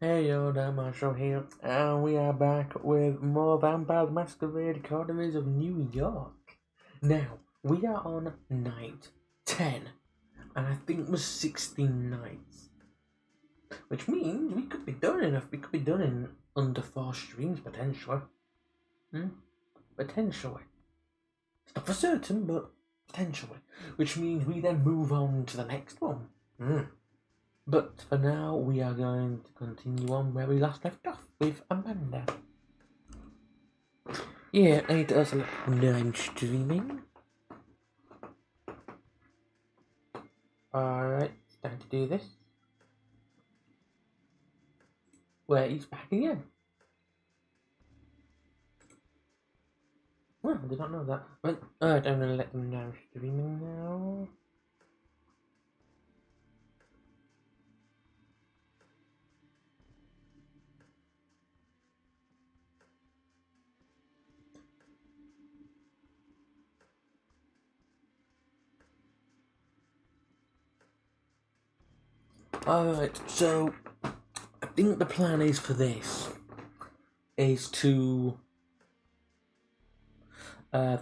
Hey yo, Marshall here, and we are back with more Vampire the Masquerade Corridors of New York. Now, we are on night 10, and I think it was 16 nights. Which means we could be done in under 4 streams, potentially. Potentially. It's not for certain, but potentially. Which means we then move on to the next one. But for now, we are going to continue on where we last left off with Amanda. Yeah, it does look no, I'm streaming. Alright, it's time to do this. Where he's back again. Well, I did not know that. But, I'm gonna let them know I'm streaming now. Alright, so I think the plan is for this is to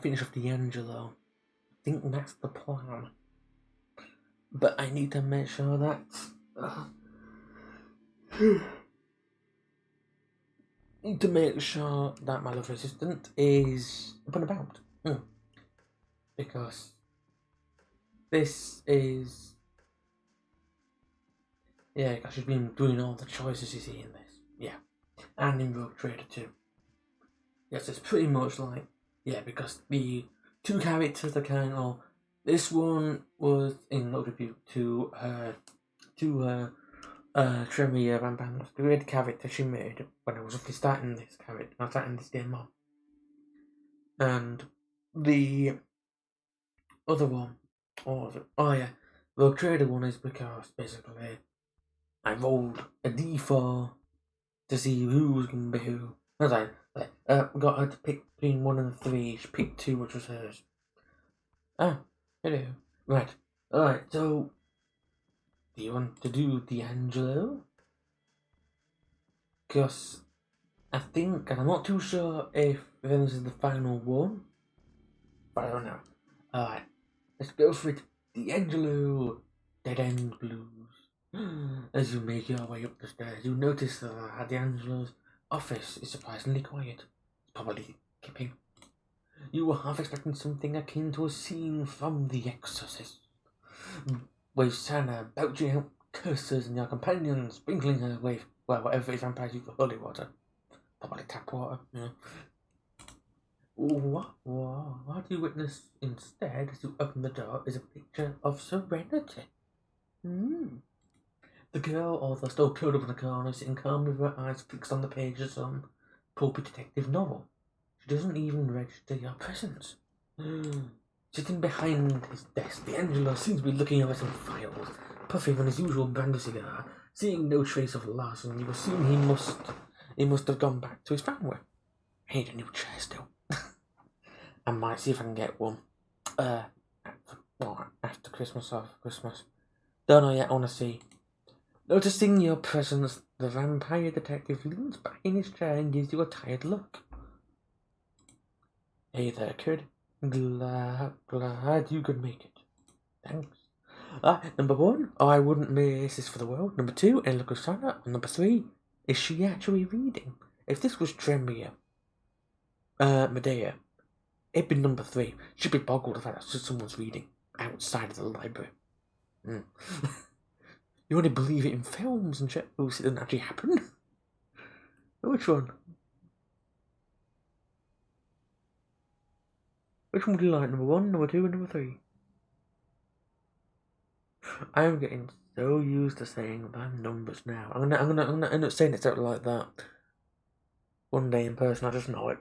finish off D'Angelo. I think that's the plan. But I need to make sure that need to make sure that my love assistant is up and about. Because this is because she's been doing all the choices you see in this. Yeah. And in Rogue Trader too. Yes, it's pretty much like because the two characters are kind of this one was in tribute to her Tremere Vampire, the red character she made when I was starting this character. I was starting this game on. And the other one, what was it? Oh yeah, the Trader one is because basically I rolled a d4 to see who was going to be who. I was got her to pick between 1 and 3. She picked 2, which was hers. Ah, hello. Right. Alright, so do you want to do D'Angelo? Because I think, and I'm not too sure if this is the final one, but I don't know. Alright, let's go for it. D'Angelo, Dead End Blues. As you make your way up the stairs, you notice that D'Angelo's office is surprisingly quiet. It's probably keeping. You were half expecting something akin to a scene from The Exorcist, with Santa belching out curses and your companions sprinkling her with, whatever is vampires use for holy water. Probably tap water, What you witness instead as you open the door is a picture of Serenity. The girl, although still curled up in the corner, sitting calm with her eyes fixed on the pages of some pulpy detective novel. She doesn't even register your presence. Sitting behind his desk, D'Angelo seems to be looking over some files, puffing on his usual brand of cigar. Seeing no trace of Larson, you assume he must have gone back to his family. I need a new chair still. I might see if I can get one. After Christmas or Christmas. Don't know yet, I want to see. Noticing your presence, the vampire detective leans back in his chair and gives you a tired look. Hey there, kid. Glad you could make it. Thanks. Number 1, I wouldn't miss this for the world. Number 2, a look of Santa. And number 3, is she actually reading? If this was Tremere, Medea, it'd be number 3. She'd be boggled if someone's reading outside of the library. You only believe it in films and shit. Oh, it doesn't actually happen. Which one? Which one would you like? Number 1, number 2, and number 3? I'm getting so used to saying them numbers now. I'm gonna end up saying it out like that. One day in person, I just know it.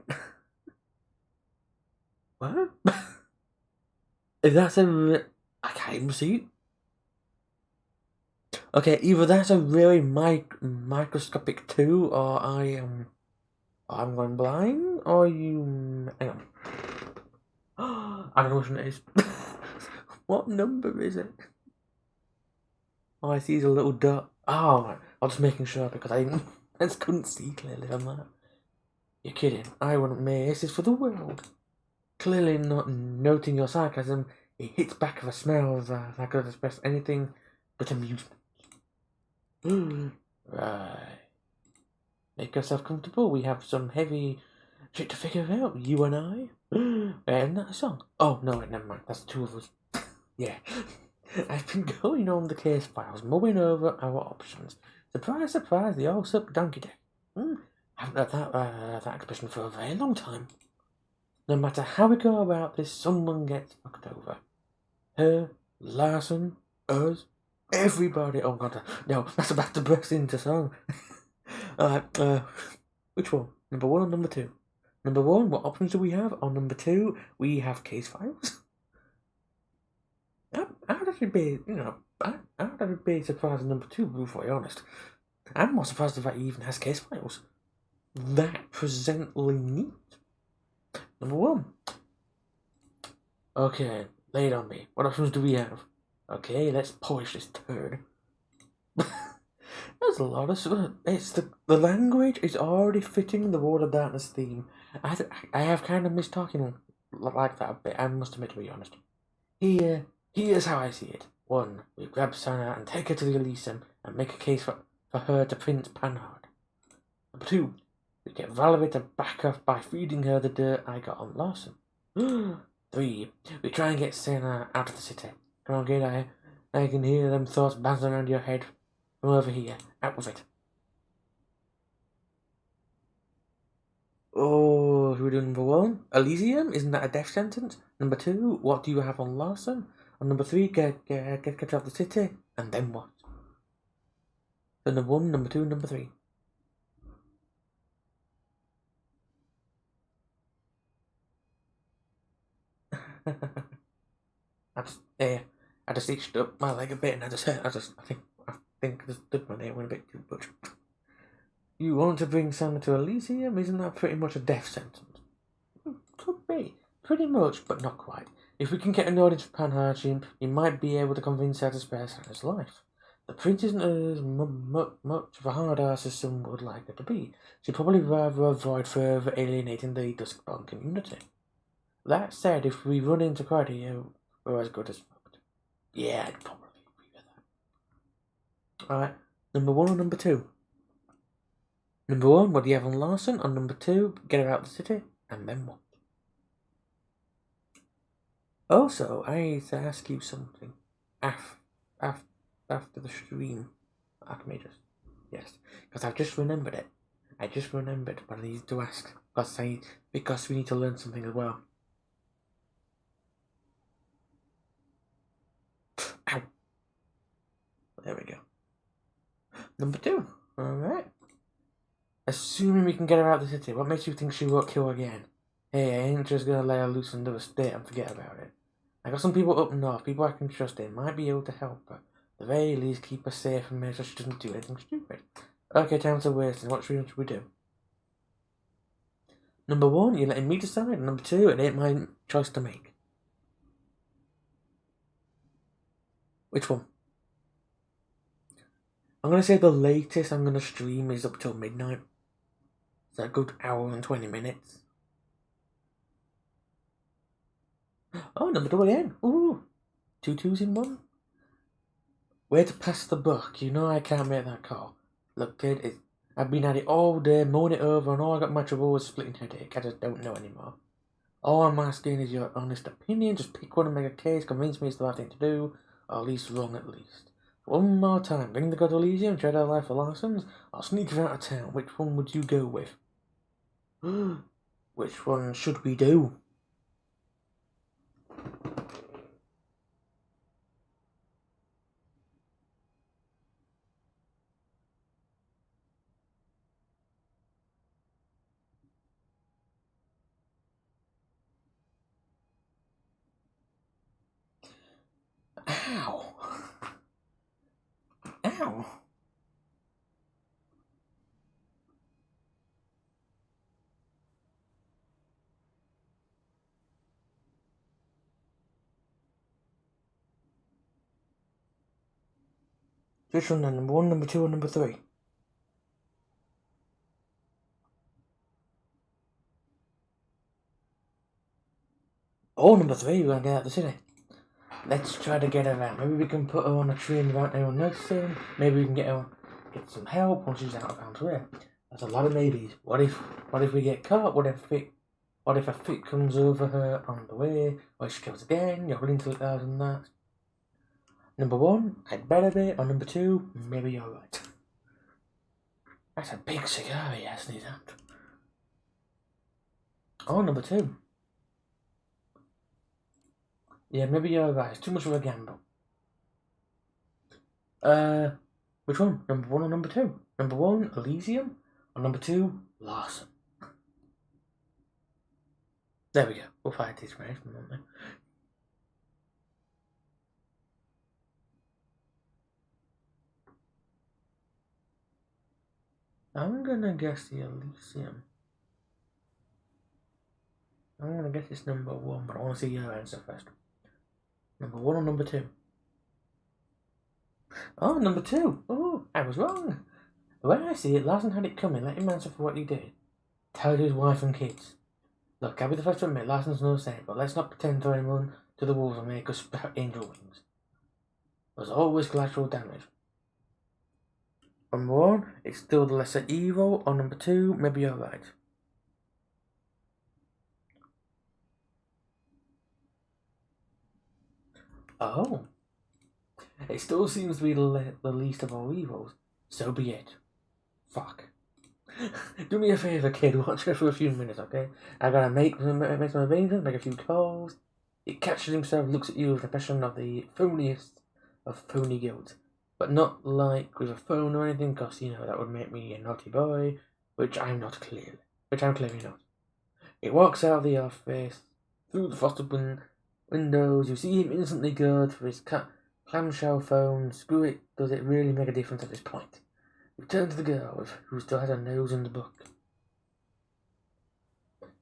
What? If that's I can't even see it. Okay, either that's a really microscopic 2, or I'm going blind, or you. Hang on. I don't know which one it is. What number is it? All I see is a little dot. Oh, right. I was just making sure because I just couldn't see clearly on that. You're kidding. I wouldn't miss. This is for the world. Clearly not noting your sarcasm, it hits back with a smell that I could express anything but amusement. Right. Make yourself comfortable. We have some heavy shit to figure out, you and I. Isn't that a song? Oh, no, wait, never mind. That's the two of us. Yeah. I've been going on the case files, mulling over our options. Surprise, surprise, they all suck donkey dick. Haven't heard that expression for a very long time. No matter how we go about this, someone gets fucked over. Her, Larson, us, everybody. Oh god, no, that's about to burst into song. Alright, which one? Number one or number two? Number one, what options do we have? On number two, we have case files. How did it be, how did it be surprised at number two, to be very honest? I'm more surprised if it even has case files. That presently neat. Number one. Okay, lay it on me. What options do we have? Okay, let's polish this turd. There's a lot of stuff. It's the language is already fitting the World of Darkness theme. I have kind of missed talking like that a bit. I must admit, to be honest. Here's how I see it. One, we grab Sana and take her to the Elysium and make a case for her to Prince Panhard. Number two, we get Valerie to back off by feeding her the dirt I got on Larson. 3, we try and get Sana out of the city. Come on, kid, I can hear them thoughts bouncing around your head. Come over here, out with it. Oh, should we do number 1? Elysium? Isn't that a death sentence? Number 2, what do you have on Larson? And number 3, get out of the city. And then what? So number 1, number 2, number 3. I just itched up my leg a bit, and I think I just did my nail a bit too much. You want to bring Santa to Elysium? Isn't that pretty much a death sentence? Could be, pretty much, but not quite. If we can get an audience for Panhardian, he might be able to convince her to spare Santa's life. The prince isn't as much of a hard ass as some would like her to be. She'd probably rather avoid further alienating the Duskborn community. That said, if we run into criteria, we're as good as fucked. Yeah, I'd probably agree with that. Alright, number 1 or number 2? Number 1, what do you have on Larson? On number 2, get her out of the city, and then what? Also, I need to ask you something. After the stream, Archimedes. Yes, because I've just remembered it. I just remembered what I need to ask. Because we need to learn something as well. Ow. There we go. Number 2. Alright. Assuming we can get her out of the city, what makes you think she won't kill again? Hey, I ain't just gonna lay her loose into a state and forget about it. I got some people up north, people I can trust in, might be able to help her. At the very least, keep her safe and make sure she doesn't do anything stupid. Okay, time's a wasting. What should we do? Number 1, you're letting me decide. Number 2, it ain't my choice to make. Which one? I'm gonna say the latest I'm gonna stream is up till midnight. Is that a good hour and 20 minutes? Oh, number 2 again. Ooh. 2 2s in 1. Way to pass the buck. You know I can't make that call. Look, kid, I've been at it all day, mowing it over, and all I got my trouble was splitting headache. I just don't know anymore. All I'm asking is your honest opinion. Just pick one and make a case. Convince me it's the right thing to do, or at least wrong at least. One more time. Bring the God Elysium, trade our life for Larson's, or sneak her out of town. Which one would you go with? Which one should we do? Ow. Ow. Which one then? Number 1, number 2, or number 3? Oh, number 3, we're gonna get out of the city. Let's try to get her out. Maybe we can put her on a train without anyone noticing. Maybe we can get some help once she's out of harm's way. That's a lot of maybes. What if we get caught? What if a fit comes over her on the way? Or she kills again? You're willing to look out on that? Number 1, I'd better be. Or number 2, maybe you're right. That's a big cigar he has in his hand. Oh, number 2. Yeah, maybe you're right. It's too much of a gamble. Which one? Number 1 or number 2? Number 1, Elysium, or number 2, Larson? There we go. We'll fight this race, won't we? I'm gonna guess the Elysium. I'm gonna guess it's number 1, but I want to see your answer first. Number 1 or number 2? Oh, number 2. Oh, I was wrong. The way I see it, Larson had it coming. Let him answer for what he did. Tell his wife and kids. Look, I'll be the first to admit Larson's no saint, but let's not pretend to anyone to the wolves and make us sprout angel wings. There's always collateral damage. Number 1, it's still the lesser evil, or number 2, maybe you're right. Oh. It still seems to be the least of all evils. So be it. Fuck. Do me a favour, kid. Watch her for a few minutes, okay? I gotta make some arrangements, make a few calls. He catches himself, looks at you with the passion of the phoniest of phony guilt. But not like with a phone or anything, because, that would make me a naughty boy, which I'm clearly not. It walks out of the office, through the frosted windows. You see him instantly go for his clamshell phone. Screw it, does it really make a difference at this point? You turn to the girl, who still has her nose in the book.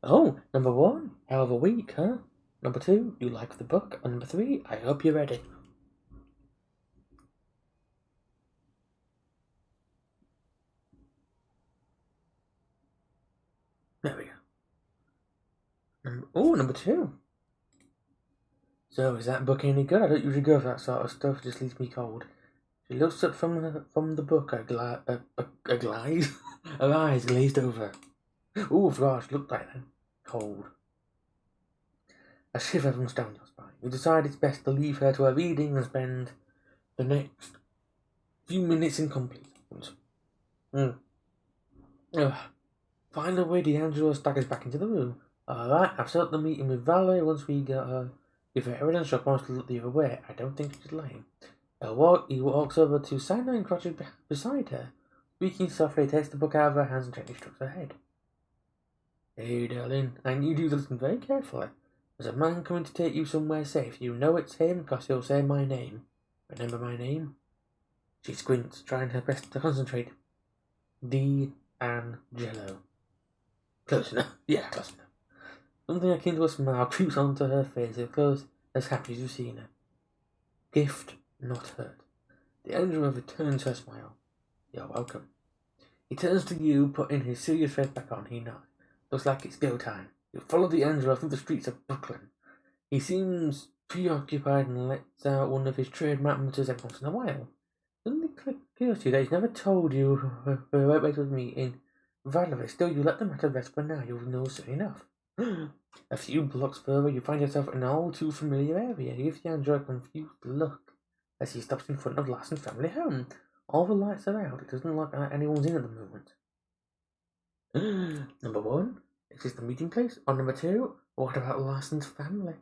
Oh, number 1, hell of a week, huh? Number 2, you like the book. And number 3, I hope you're ready. There we go. Number 2. So, is that book any good? I don't usually go for that sort of stuff. It just leaves me cold. She looks up from the book, her eyes glazed over. Oh, gosh, look like that. Cold. A shiver runs down your spine. You decide it's best to leave her to her reading and spend the next few minutes in complete silence. Finally, D'Angelo staggers back into the room. Alright, I've set up the meeting with Valerie. Once we get her, if her evidence shock wants to look the other way, I don't think she's lying. He walks over to Sana and crouches beside her. Speaking softly, takes the book out of her hands and gently strokes her head. Hey, darling, I need you to listen very carefully. There's a man coming to take you somewhere safe. You know it's him, because he'll say my name. Remember my name? She squints, trying her best to concentrate. D'Angelo. Close enough. Yeah, close enough. Something akin to a smile creeps onto her face. It goes as happy as you've seen her. Gift, not hurt. D'Angelo returns her smile. You're welcome. He turns to you, putting his serious face back on. He nods. Looks like it's go time. You follow D'Angelo through the streets of Brooklyn. He seems preoccupied and lets out one of his trademark mutters every once in a while. Doesn't it occur to you that he's never told you where right way was meeting Valerie? Still, you let the matter rest for now. You know soon enough. A few blocks further, you find yourself in an all too familiar area. You give D'Angelo a confused look as he stops in front of Larson's family home. All the lights are out. It doesn't look like anyone's in at the moment. Number 1, is this the meeting place? Or number 2, what about Larson's family?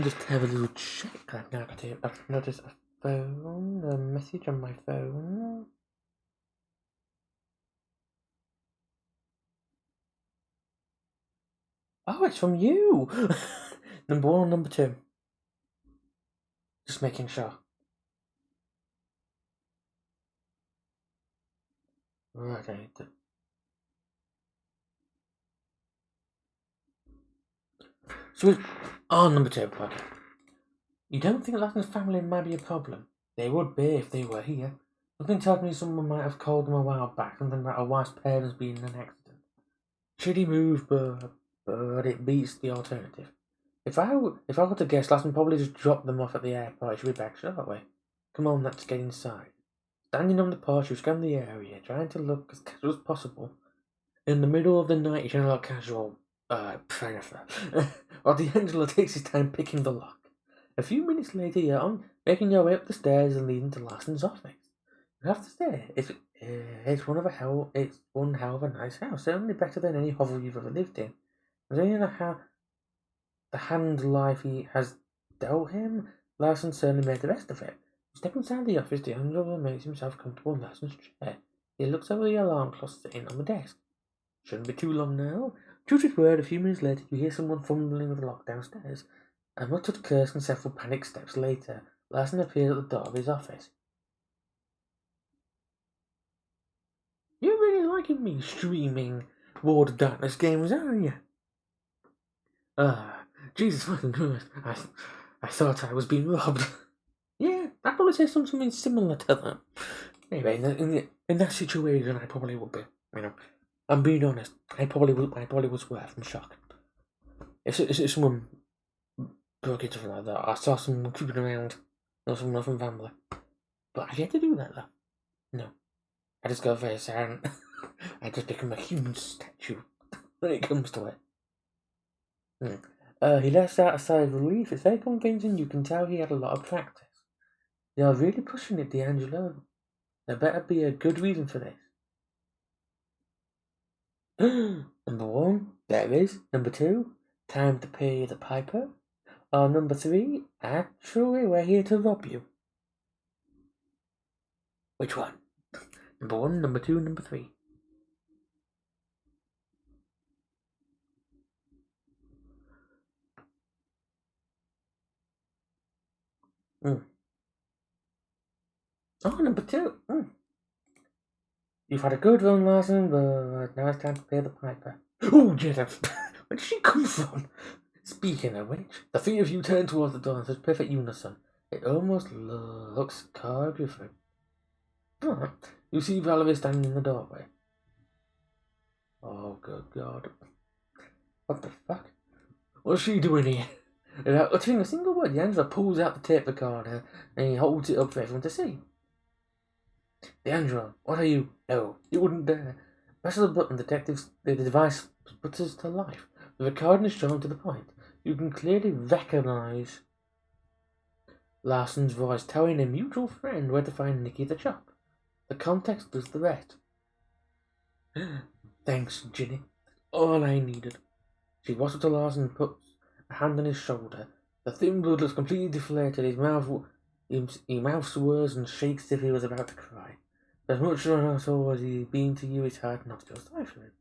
Just have a little check. I've noticed a message on my phone. Oh, it's from you! Number 1 or number 2? Just making sure. Right, I need to... So, number 2, okay. You don't think Latin's family might be a problem? They would be if they were here. Something tells me someone might have called them a while back, something about a wife's parents being in an accident. Shitty move, but it beats the alternative. If I were to guess, Latin probably just dropped them off at the airport. She'll be back shortly. Come on, let's get inside. Standing on the porch, you scan the area, trying to look as casual as possible. In the middle of the night, you're trying to look casual. Predator. While D'Angelo takes his time picking the lock. A few minutes later, you're on, making your way up the stairs and leading to Larson's office. You have to say, it's one hell of a nice house. Certainly better than any hovel you've ever lived in. Considering the hand life he has dealt him, Larson certainly made the best of it. You step inside the office, D'Angelo makes himself comfortable in Larson's chair. He looks over the alarm clock sitting on the desk. Shouldn't be too long now. True to his word, a few minutes later, you hear someone fumbling with the lock downstairs. A muttered curse and several panicked steps later, Larson appears at the door of his office. You're really liking me streaming World of Darkness games, aren't you? Jesus fucking Christ. I thought I was being robbed. Yeah, I'd probably say something similar to that. Anyway, in that situation, I probably would be. You know, I'm being honest. I probably was worth from shock. If someone broke into like that, I saw someone creeping around, or someone from family. But I've yet to do that though. No, I just go very silent. I just become a human statue when it comes to it. He lets out a sigh of relief. It's very convincing. You can tell he had a lot of practice. You're really pushing it, D'Angelo. There better be a good reason for this. Number 1, there is. Number 2, time to pay the piper. Or number 3, actually, we're here to rob you. Which one? Number 1, number 2, number 3. Oh, number 2. You've had a good run, Larson, but now it's time to pay the piper. Oh, Jesus! Where did she come from? Speaking of which, the three of you turn towards the door in such perfect unison. It almost looks choreographed. You see Valerie standing in the doorway. Oh, good God. What the fuck? What's she doing here? Without uttering a single word, D'Angelo pulls out the tape recorder and he holds it up for everyone to see. D'Angelo, what are you? No, you wouldn't dare. Press the button, the device sputters to life. The recording is strong to the point. You can clearly recognize Larson's voice telling a mutual friend where to find Nicky the Chop. The context does the rest. Thanks, Ginny. All I needed. She walks up to Larson and puts a hand on his shoulder. The thin blood looks completely deflated. He mouths words and shakes as if he was about to cry. As much an asshole as he's been to you, it's hard not to feel sorry for him.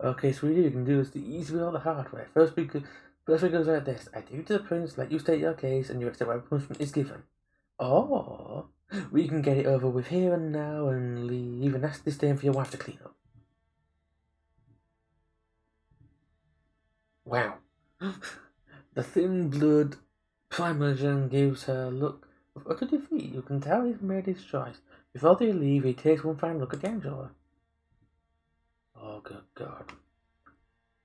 Okay, sweetie, we can do this the easy way or the hard way. First we goes like this. I take you to the prince, let you state your case, and you accept whatever punishment is given. Or we can get it over with here and now and leave a nasty stain for your wife to clean up. Wow. The thin blood Primogen gives her a look of utter defeat. You can tell he's made his choice. Before they leave, he takes one final look at D'Angelo. Oh, good God.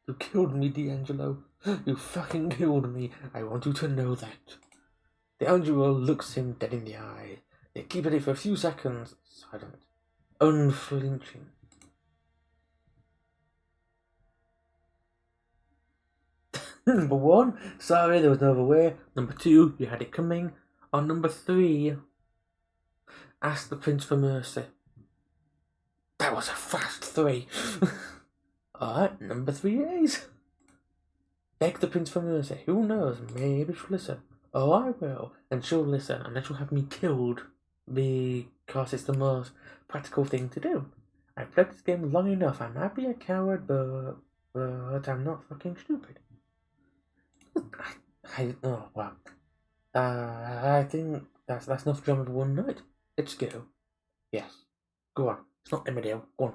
You killed me, D'Angelo. You fucking killed me. I want you to know that. D'Angelo looks him dead in the eye. They keep at it for a few seconds, silent, unflinching. Number 1, sorry, there was no other way. Number 2, you had it coming. Or number 3, ask the prince for mercy. That was a fast 3. Alright, number 3 is beg the prince for mercy. Who knows, maybe she'll listen. Oh, I will, and she'll listen, and then she'll have me killed because it's the most practical thing to do. I've played this game long enough. I might be a coward, but I'm not fucking stupid. I think that's enough drama for one night. Let's go. Yes. Go on. It's not Emmerdale. Go on.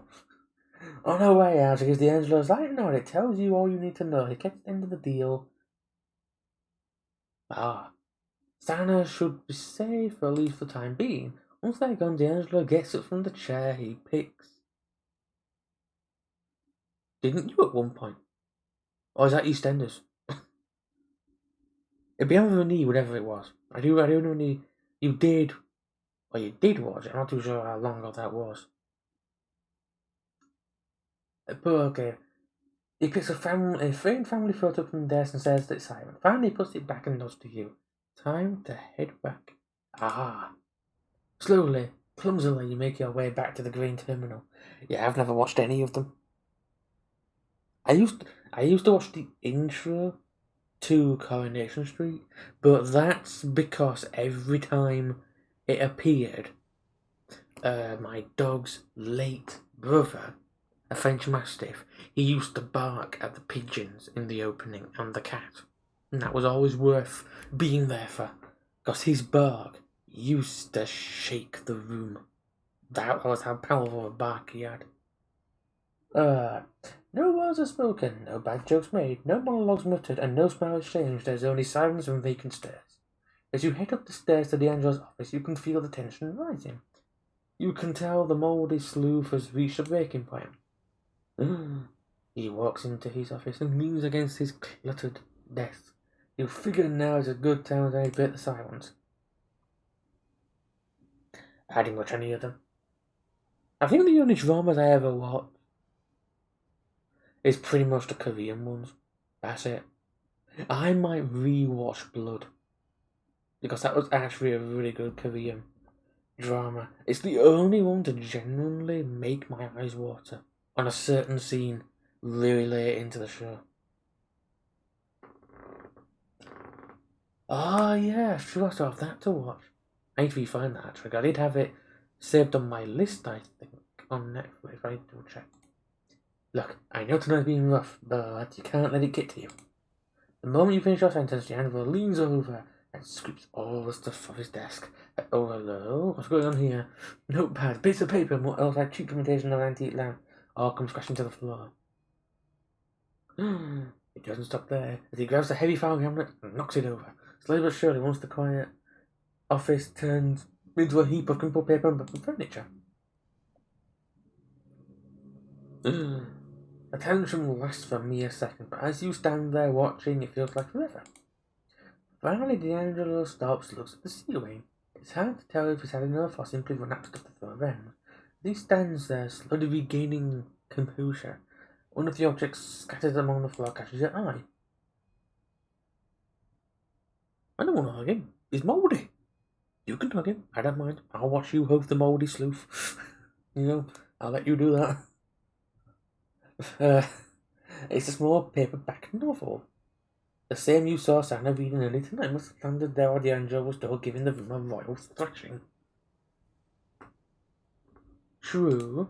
On our way out, because D'Angelo's like, no, it tells you all you need to know. He gets the end of the deal. Ah, Santa should be safe, at least for the time being. Once they're gone, D'Angelo gets up from the chair he picks. Didn't you at one point? Or is that EastEnders? It'd be on the knee, whatever it was. I do know you did, or you did watch it. I'm not too sure how long ago that was. But okay. He picks a framed family photo from the desk and says that it's Simon. Finally puts it back and nods to you. Time to head back. Ah. Slowly, clumsily, you make your way back to the green terminal. Yeah, I've never watched any of them. I used to watch the intro to Coronation Street, but that's because every time it appeared, my dog's late brother, a French Mastiff, he used to bark at the pigeons in the opening and the cat. And that was always worth being there for, because his bark used to shake the room. That was how powerful a bark he had. No words are spoken, no bad jokes made, no monologues muttered, and no smile exchanged. There's only silence and vacant stares. As you head up the stairs to D'Angelo's office, you can feel the tension rising. You can tell the mouldy sleuth has reached a breaking point. He walks into his office and leans against his cluttered desk. You figure now is a good time to break the silence. I didn't watch any of them. I think the only dramas I ever watched is pretty much the Korean ones. That's it. I might re-watch Blood, because that was actually a really good Korean drama. It's the only one to genuinely make my eyes water on a certain scene really late into the show. Oh yeah, sure, I still have that to watch. I need to re-find that actually. I did have it saved on my list, I think, on Netflix. I need to check. Look, I know tonight's been rough, but you can't let it get to you. The moment you finish your sentence, D'Angelo leans over and scoops all the stuff off his desk. Oh, hello? What's going on here? Notepad, bits of paper, and what else like cheap imitation of an antique lamp all comes crashing to the floor. It doesn't stop there, as he grabs the heavy file cabinet and knocks it over. Slowly but surely, once the quiet office turns into a heap of crumpled paper and furniture. The tension lasts for a mere second, but as you stand there watching, it feels like forever. Finally, D'Angelo stops, looks at the ceiling. It's hard to tell if he's had enough or simply run out of stuff to throw around. As he stands there, slowly regaining composure, one of the objects scattered among the floor catches your eye. I don't want to hug him. He's mouldy. You can hug him. I don't mind. I'll watch you hug the mouldy sleuth. I'll let you do that. It's a small paperback novel. The same you saw Santa reading early tonight must have landed there while D'Angelo was still giving the room a royal thrashing. True.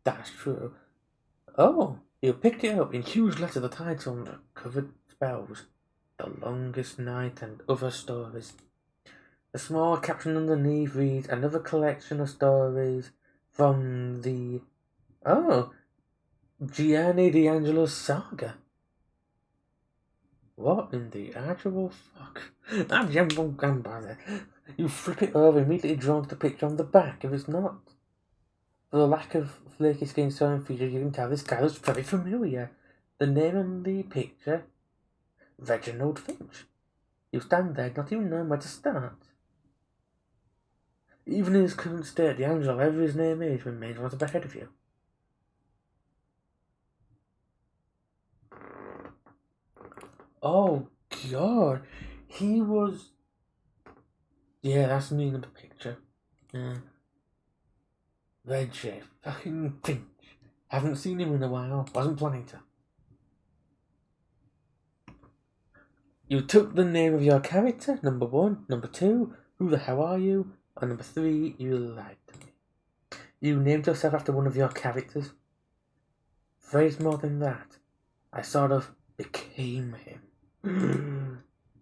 That's true. Oh, you picked it up in huge letters, the title on the covered spells. The Longest Night and Other Stories. The small caption underneath reads, another collection of stories from the... Oh, Gianni D'Angelo's saga. What in the actual fuck? You flip it over, immediately drawn to the picture on the back. If it's not for the lack of flaky skin tone features, you can tell this guy looks very familiar. The name on the picture, Reginald Finch. You stand there, not even knowing where to start. Even in his current state, D'Angelo, whatever his name is, remains one step ahead of you. Oh god, he was... Yeah, that's me in the picture. Yeah. Reggie fucking Finch. Haven't seen him in a while, wasn't planning to. You took the name of your character, number 1. Number 2, who the hell are you? And number 3, you lied to me. You named yourself after one of your characters. Phrase more than that. I sort of became him.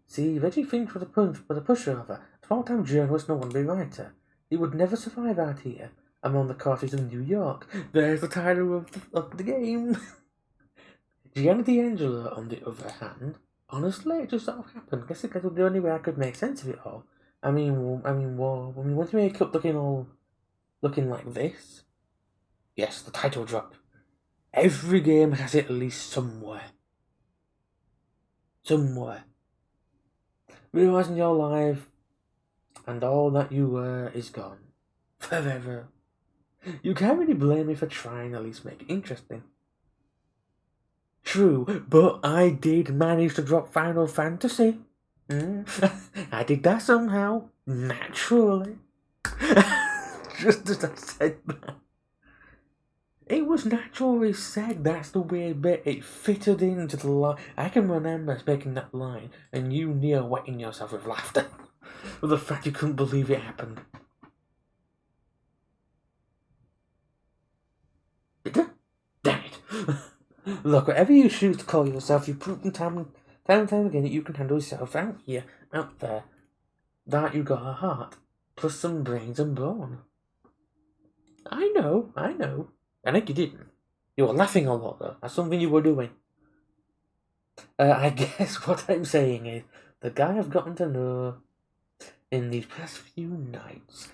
See, Reggie Finch was a pushover, a small-time journalist and a wannabe writer. He would never survive out here, among the courses of New York. There's the title of the game. Gianna D'Angelo, on the other hand, honestly, it just sort of happened. Guess it was the only way I could make sense of it all. Once you make up looking like this, yes, the title drop. Every game has it at least somewhere. Somewhere. Realizing your life and all that you were is gone. Forever. You can't really blame me for trying to at least make it interesting. True, but I did manage to drop Final Fantasy. I did that somehow. Naturally. Just as I said that. It was naturally said, that's the weird bit. It fitted into the line. I can remember making that line and you near wetting yourself with laughter. With the fact you couldn't believe it happened. Damn it. Look, whatever you choose to call yourself, you've proven time and time again that you can handle yourself out there. That you got a heart, plus some brains and bone. I know. I think you didn't. You were laughing a lot, though. That's something you were doing. I guess what I'm saying is, the guy I've gotten to know in these past few nights,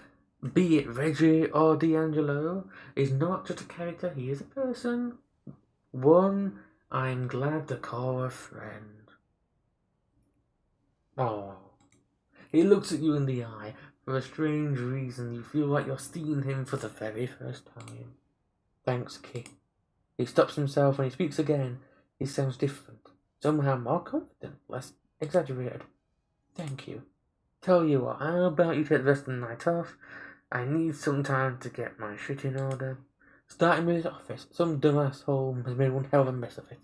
be it Reggie or D'Angelo, is not just a character, he is a person. One I'm glad to call a friend. Oh. He looks at you in the eye. For a strange reason, you feel like you're seeing him for the very first time. Thanks, Key. He stops himself when he speaks again. He sounds different. Somehow more confident, less exaggerated. Thank you. Tell you what, how about you take the rest of the night off? I need some time to get my shit in order. Starting with his office. Some dumbass home has made one hell of a mess of it.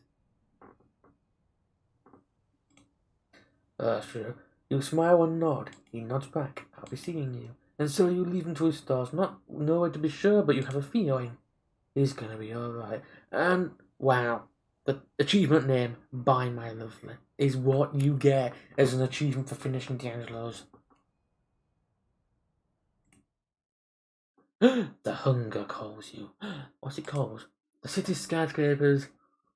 That's true. You smile and nod. He nods back. I'll be seeing you. And so you leave him to his stars. Not knowing to be sure, but you have a feeling. He's gonna be alright. And, wow. The achievement name, By My Lovely, is what you get as an achievement for finishing D'Angelo's. The hunger calls you. What's it called? The city's skyscrapers,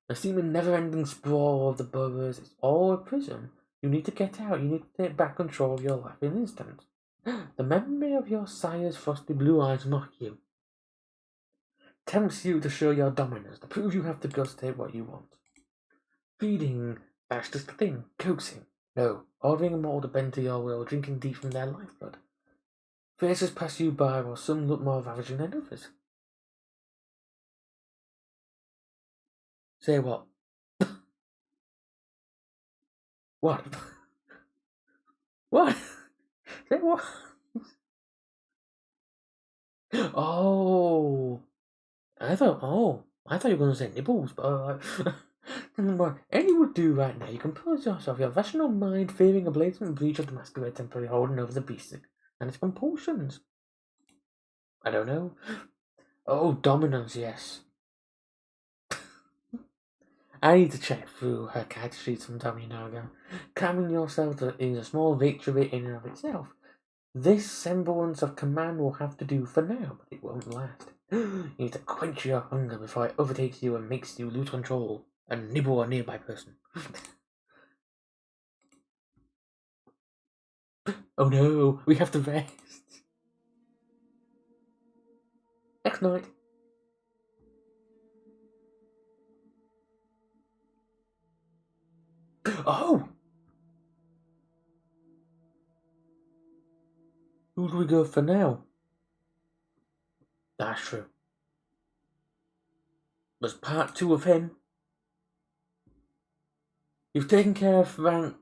the seeming never-ending sprawl of the boroughs, it's all a prison. You need to get out. You need to take back control of your life in an instant. The memory of your sire's frosty blue eyes mock you. Tempts you to show your dominance, to prove you have the guts to take what you want. Feeding, that's just the thing. Coaxing. No. Ordering them all to bend to your will, drinking deep from their lifeblood. Faces pass you by while some look more ravaging than others. Say what? What? What? Say what? Oh. I thought you were going to say nipples, but any would do right now. You compose yourself, your rational mind fearing a blatant breach of the masquerade temporarily holding over the beast and its compulsions. I don't know. Oh, dominance, yes. I need to check through her character sheet sometime, ago. Calming yourself is a small victory in and of itself. This semblance of command will have to do for now, but it won't last. You need to quench your hunger before it overtakes you and makes you lose control and nibble a nearby person. Oh no, we have to rest. Next night. Oh! Who do we go for now? That's true. There's part 2 of him. You've taken care of Frank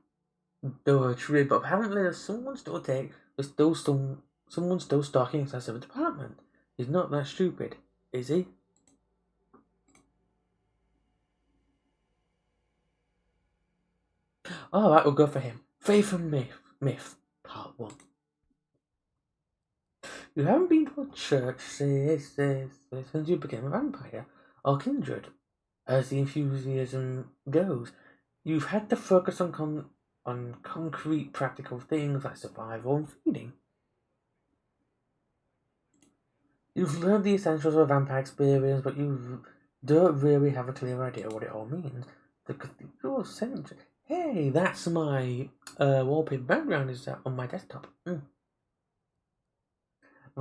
Doherty, but apparently there's someone still someone still stalking inside of the department. He's not that stupid, is he? Alright, we'll go for him. Faith and Myth, part 1. You haven't been to a church since you became a vampire, or kindred, as the enthusiasm goes. You've had to focus on concrete, practical things like survival and feeding. You've learned the essentials of a vampire experience, but you don't really have a clear idea what it all means. The cathedral center. Hey, that's my wallpaper background is on my desktop. The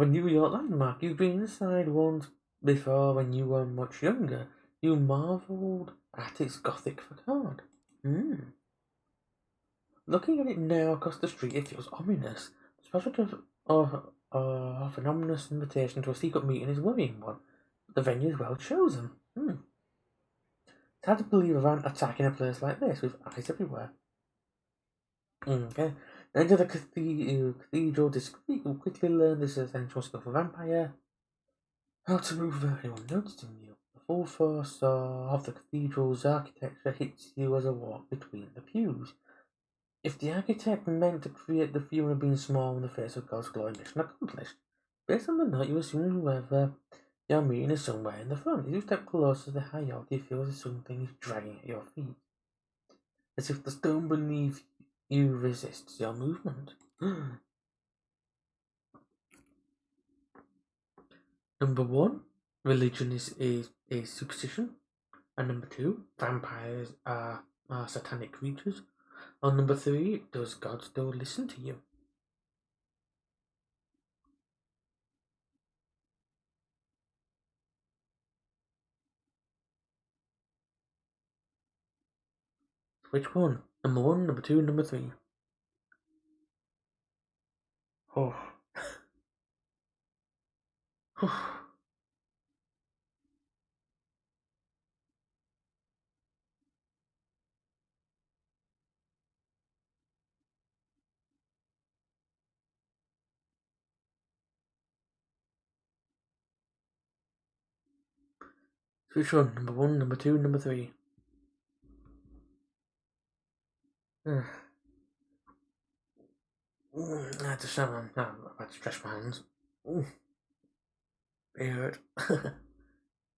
New York landmark. You've been inside once before when you were much younger. You marveled at its Gothic facade. Looking at it now across the street, it feels ominous. The prospect of an ominous invitation to a secret meeting is worrying one. The venue is well chosen. It's hard to believe a van attacking a place like this with eyes everywhere. Okay. Enter the cathedral discreetly. You'll quickly learn this essential skill for vampire. How to move without anyone noticing you. The full force of the cathedral's architecture hits you as a walk between the pews. If the architect meant to create the feeling of being small in the face of God's glory, mission accomplished. Based on the note, you assume whoever you're meeting is somewhere in the front. As you step closer, the hierarchy feels as something is dragging at your feet. As if the stone beneath you resists your movement. Number 1, religion is a superstition. And number 2, vampires are satanic creatures. On number 3, does God still listen to you? Which one? Number 1, number 2, number 3. Oh. Which one? Number 1, number 2, number 3. That's a shame. No, I'm about to stretch my hands. They hurt. So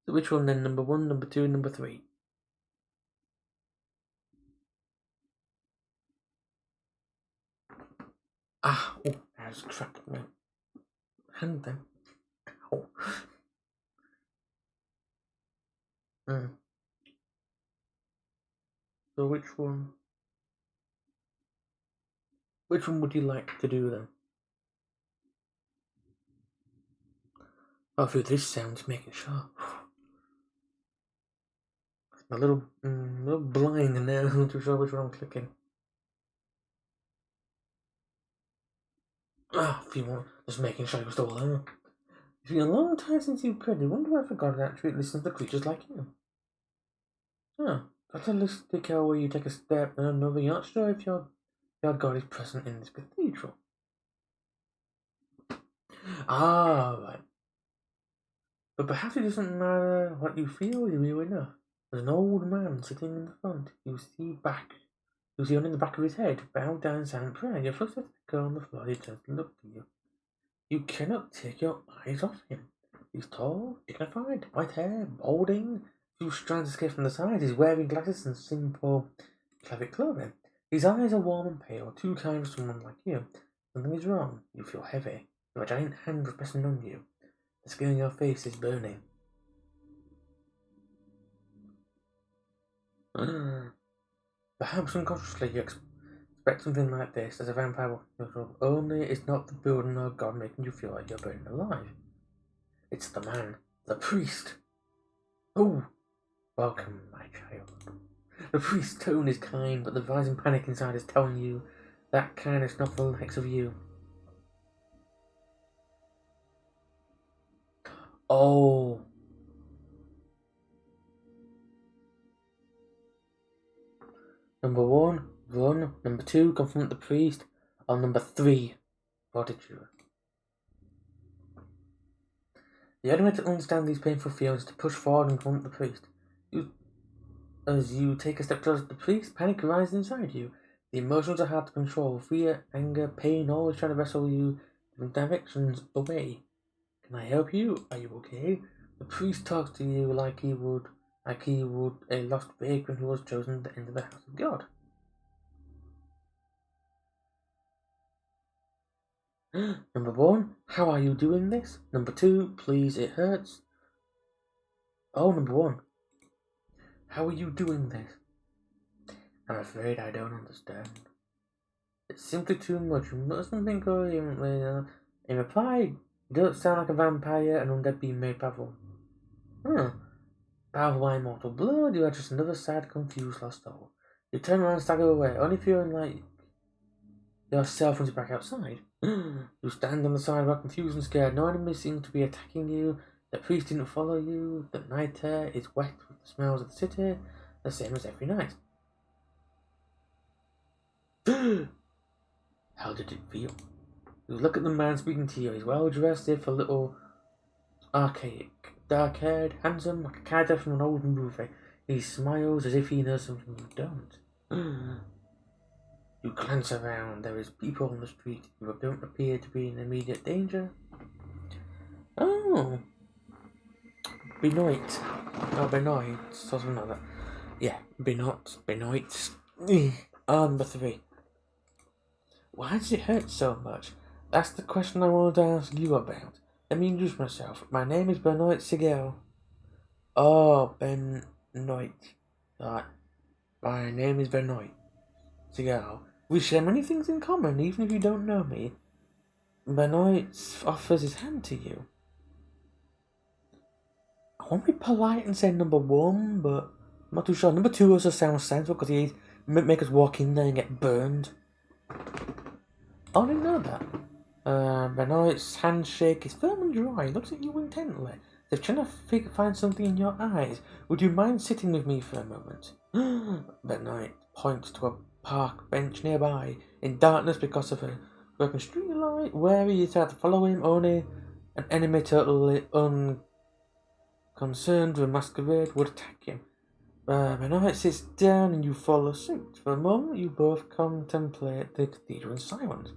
which one then? Number 1, number 2, number 3. Ah, oh, I was cracked my hand then. Ow. So which one? Which one would you like to do then? Oh, through this sound, making sure. A little blind now, not too sure which one I'm clicking. Ah, a few more. Just making sure you're still there. It's been a long time since you've played. I wonder why I forgot to actually listen to creatures like you. Fatalistic how where you take a step and another. You're not sure if your God is present in this cathedral. Ah, right. But perhaps it doesn't matter what you feel, you're real enough. There's an old man sitting in the front. You see only the back of his head, bowed down in silent prayer. Your footsteps go on the floor, he turns to look at you. You cannot take your eyes off him. He's tall, dignified, white hair, balding, few strands escape from the sides. He's wearing glasses and simple clavic clothing. His eyes are warm and pale, too kind for someone like you. Something is wrong. You feel heavy. Your giant hand is pressing on you. The skin on your face is burning. Perhaps unconsciously you expect something like this as a vampire will only it's not the building or God making you feel like you're burning alive. It's the man, the priest. Oh, welcome, my child. The priest's tone is kind, but the rising panic inside is telling you that kind is not the likes of you. Oh. Number 1, run. Number 2, confront the priest. Or number 3, fortitude. The only way to understand these painful feelings is to push forward and confront the priest. As you take a step towards the priest, panic arises inside you. The emotions are hard to control. Fear, anger, pain, always trying to wrestle you from directions away. Can I help you? Are you okay? The priest talks to you like he would a lost vagrant who was chosen to enter the house of God. Number 1, how are you doing this? Number 2, please, it hurts. Oh, number 1, how are you doing this? I'm afraid I don't understand. It's simply too much. You mustn't think coherently. In reply, you don't sound like a vampire and undead being made powerful. Powerful by immortal blood, you are just another sad, confused, lost soul. You turn around and stagger away, only feeling like yourself when you're back outside. You stand on the sidewalk, confused and scared. No enemy seems to be attacking you. The priest didn't follow you. The night air is wet with the smells of the city, the same as every night. How did it feel? You look at the man speaking to you. He's well dressed, if a little archaic, dark-haired, handsome, like a character from an old movie. He smiles as if he knows something you don't. You glance around. There is people on the street. You don't appear to be in immediate danger. Oh, Benoit. Oh, Benoit. Something like that. Yeah, Benoit. Number 3. Why does it hurt so much? That's the question I wanted to ask you about. Let me introduce myself. My name is Benoit Sigel. Oh, Benoit. Right. My name is Benoit Sigel. We share many things in common, even if you don't know me. Benoit offers his hand to you. I want to be polite and say number 1, but I'm not too sure. Number 2 also sounds sensible because he'd make us walk in there and get burned. Oh, I didn't know that. Benoit's handshake is firm and dry. He looks at you intently, as if trying to find something in your eyes. Would you mind sitting with me for a moment? Benoit points to a park bench nearby, in darkness because of a broken street light. Wary, you start to follow him. Only an enemy totally unconcerned with masquerade would attack him. Benoit sits down and you follow suit. For a moment, you both contemplate the cathedral in silence.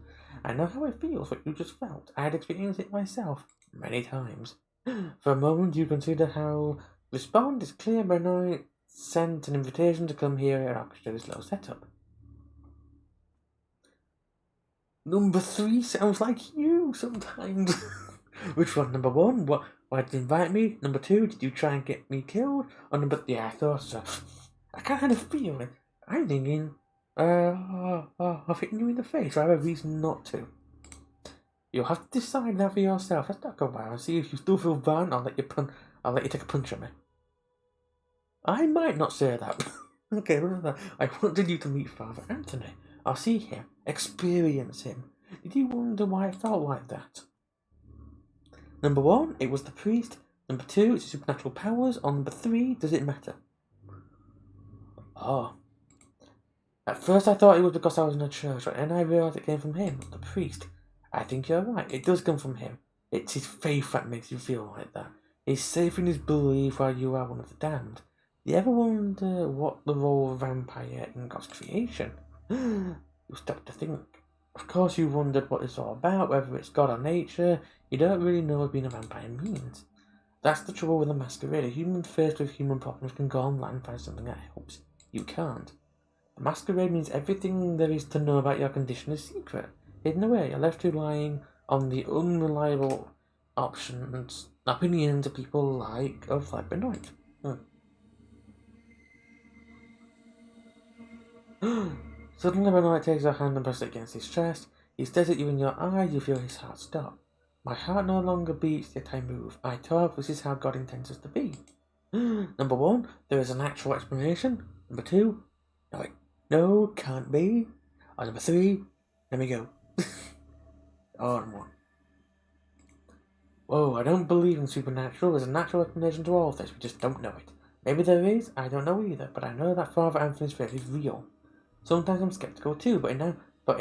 I know how it feels, what you just felt. I had experienced it myself, many times. For a moment, you consider how to respond. It's clear Benoit sent an invitation to come here at Orchestra's low setup. Number 3 sounds like you sometimes. Which one? Number 1? Why did you invite me? Number 2, did you try and get me killed? Or number... Yeah, I thought so. I kind of feel it. I'm thinking... of hitting you in the face. I have a reason not to. You'll have to decide that for yourself. Let's talk about it and see if you still feel violent. I'll let you take a punch at me. I might not say that. Okay, remember, I wanted you to meet Father Anthony. I'll see him, experience him. Did you wonder why it felt like that? Number 1, it was the priest. Number 2, it's supernatural powers. On number 3, does it matter? Oh. At first I thought it was because I was in a church, but then I realised it came from him, the priest. I think you're right, it does come from him. It's his faith that makes you feel like that. He's safe in his belief while you are one of the damned. Do you ever wonder what the role of a vampire in God's creation? You stop to think. Of course you wondered what it's all about, whether it's God or nature. You don't really know what being a vampire means. That's the trouble with a masquerade. A human faced with human problems can go online and find something that helps. You can't. A masquerade means everything there is to know about your condition is secret, hidden away. You're left relying on the unreliable opinions of people like Benoit. Suddenly Benoit takes her hand and presses it against his chest. He stares at you in your eyes. You feel his heart stop. My heart no longer beats, yet I move. I talk. This is how God intends us to be. Number 1, there is an actual explanation. Number 2, no, can't be. Or number 3, let me go. Number 1. Whoa, I don't believe in supernatural. There's a natural explanation to all of this. We just don't know it. Maybe there is. I don't know either. But I know that Father Anthony's faith is real. Sometimes I'm skeptical too, but in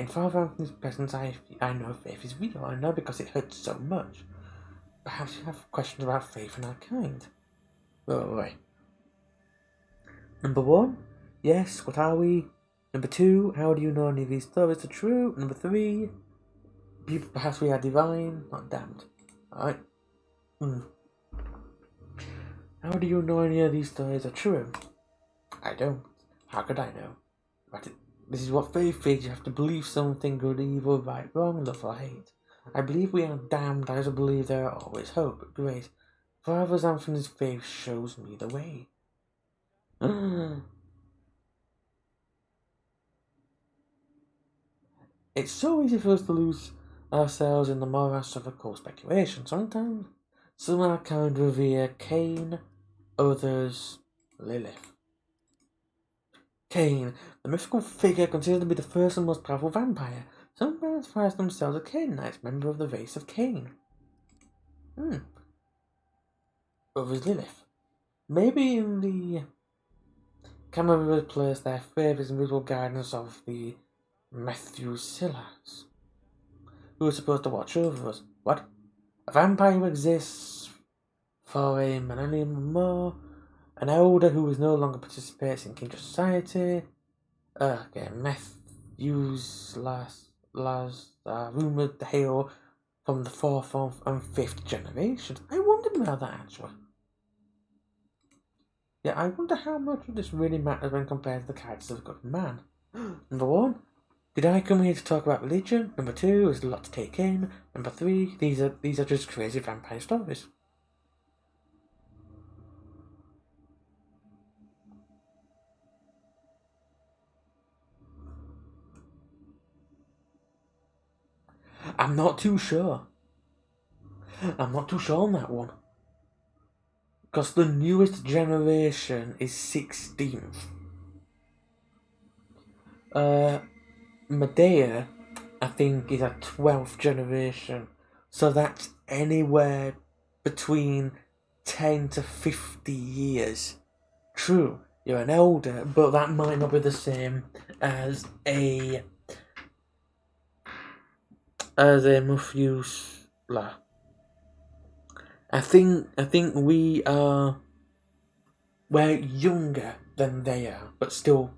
Father Anthony's presence, I know faith is real. I know because it hurts so much. Perhaps you have questions about faith and our kind. Wait. Number 1, yes, what are we? Number 2, how do you know any of these stories are true? Number 3, perhaps we are divine, not damned. Alright. How do you know any of these stories are true? I don't. How could I know? But this is what faith is. You have to believe something, good, evil, right, wrong, love or hate. I believe we are damned. I also believe there are always hope, grace. Father Anthony's faith shows me the way. It's so easy for us to lose ourselves in the morass of occult speculation. Sometimes some of our kind revere Cain, others Lilith. Cain, the mythical figure considered to be the first and most powerful vampire. Some fans prize themselves a Canaanite member of the race of Cain. Others Lilith. Maybe in the Cameras place their favours and visual guidance of the Methuselahs, who are supposed to watch over us. What? A vampire who exists for a millennium or more? An elder who is no longer participates in kindred society? Okay, Methuselahs are rumoured to hail from the 4th and 5th generations. I wondered about that actually. Yeah, I wonder how much of this really matters when compared to the characters of a good man. Number 1, did I come here to talk about religion? Number 2, there's a lot to take in. Number 3, these are just crazy vampire stories. I'm not too sure. I'm not too sure on that one. Because the newest generation is 16th. Medea, I think, is a 12th generation. So that's anywhere between 10 to 50 years. True, you're an elder, but that might not be the same as a Methuselah. I think we're younger than they are, but still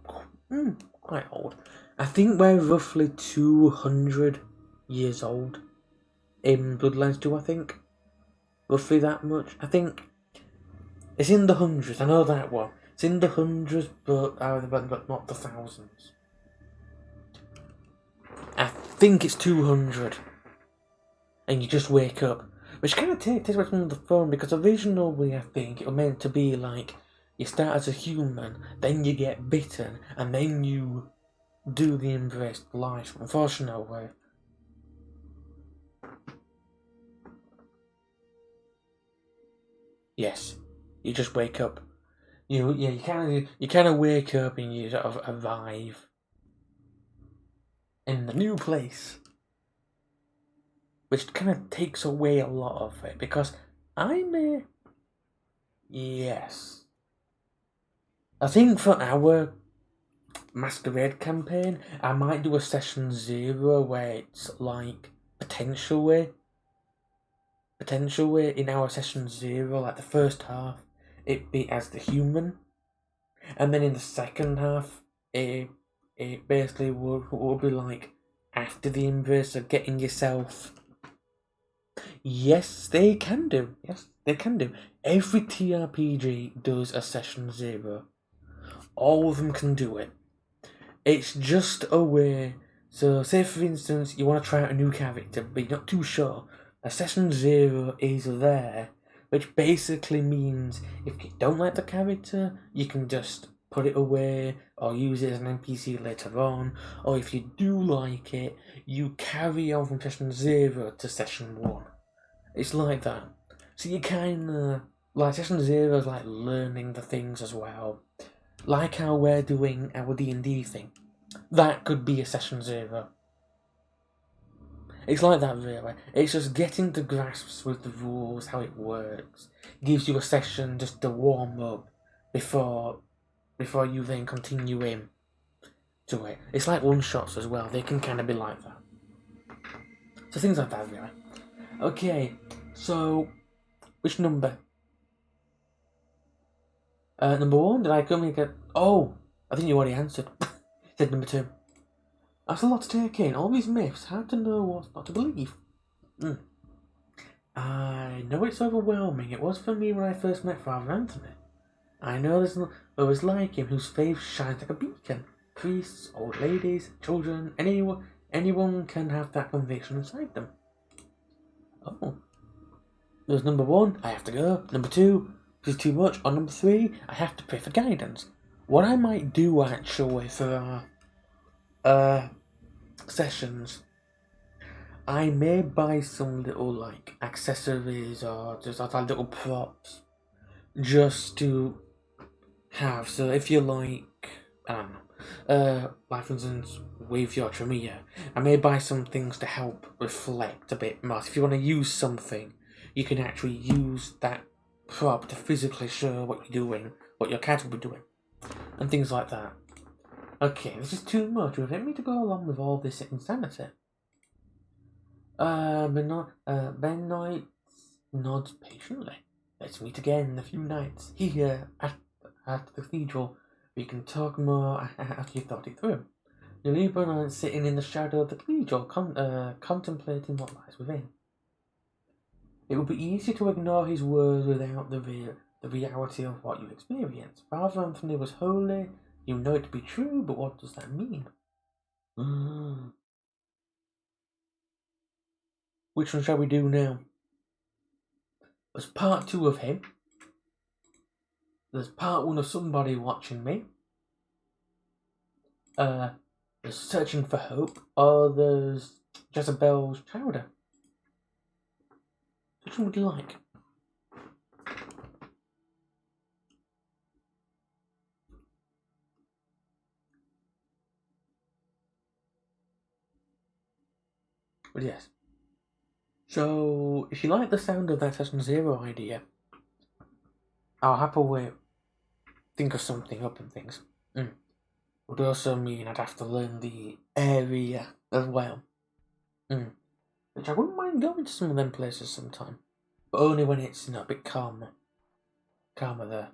quite old. I think we're roughly 200 years old in Bloodlines 2, I think. Roughly that much. I think it's in the hundreds, I know that one. It's in the hundreds, but not the thousands. I think it's 200. And you just wake up. Which kind of takes away from the fun, because originally I think it was meant to be like, you start as a human, then you get bitten, and then you do the embraced life. Unfortunately. Yes, you just wake up. You kind of wake up and you sort of arrive in the new place, which kind of takes away a lot of it, because yes, I think for our Masquerade campaign, I might do a session 0 where it's like potentially in our session 0, like the first half, it be as the human, and then in the second half, it basically would be like after the embrace of getting yourself. Yes, they can do. Every TRPG does a session 0. All of them can do it. It's just a way. So, say for instance, you want to try out a new character, but you're not too sure. A session 0 is there, which basically means if you don't like the character, you can just put it away or use it as an NPC later on. Or if you do like it, you carry on from session 0 to session 1. It's like that. So you kind of, like, session 0 is like learning the things as well. Like how we're doing our D&D thing. That could be a session 0. It's like that, really. It's just getting to grasps with the rules, how it works. Gives you a session just to warm up before you then continue in to it. It's like one-shots as well. They can kind of be like that. So things like that, really. Okay, so which number? Number 1, did I come and get... Oh, I think you already answered. Said number 2. That's a lot to take in. All these myths, hard to know what not to believe. I know it's overwhelming. It was for me when I first met Father Anthony. I know there's others like him whose faith shines like a beacon. Priests, old ladies, children, anyone can have that conviction inside them. Oh. There's number 1, I have to go. Number 2, this is too much. Or number 3, I have to pray for guidance. What I might do actually for sessions, I may buy some little like accessories or just other little props just to have. So if you like, I don't know, like for instance, with your Tremere, I may buy some things to help reflect a bit more. So if you want to use something, you can actually use that prop to physically show what you're doing, what your cat will be doing, and things like that. Okay, this is too much. Would you like me to go along with all this insanity? Benoit nods patiently. Let's meet again in a few nights here at the cathedral. We can talk more after you've thought it through. You leave Benoit sitting in the shadow of the cathedral, contemplating what lies within. It would be easy to ignore his words without the reality of what you experience. Father Anthony was holy. You know it to be true, but what does that mean? Which one shall we do now? There's part 2 of him. There's part 1 of somebody watching me. There's searching for hope, or there's Jezebel's chowder. Which one would you like? But yes. So, if you like the sound of that Session Zero idea, I'll happily think of something up and things. Would also mean I'd have to learn the area as well. Which I wouldn't mind going to some of them places sometime. But only when it's, a bit calmer. Calmer there.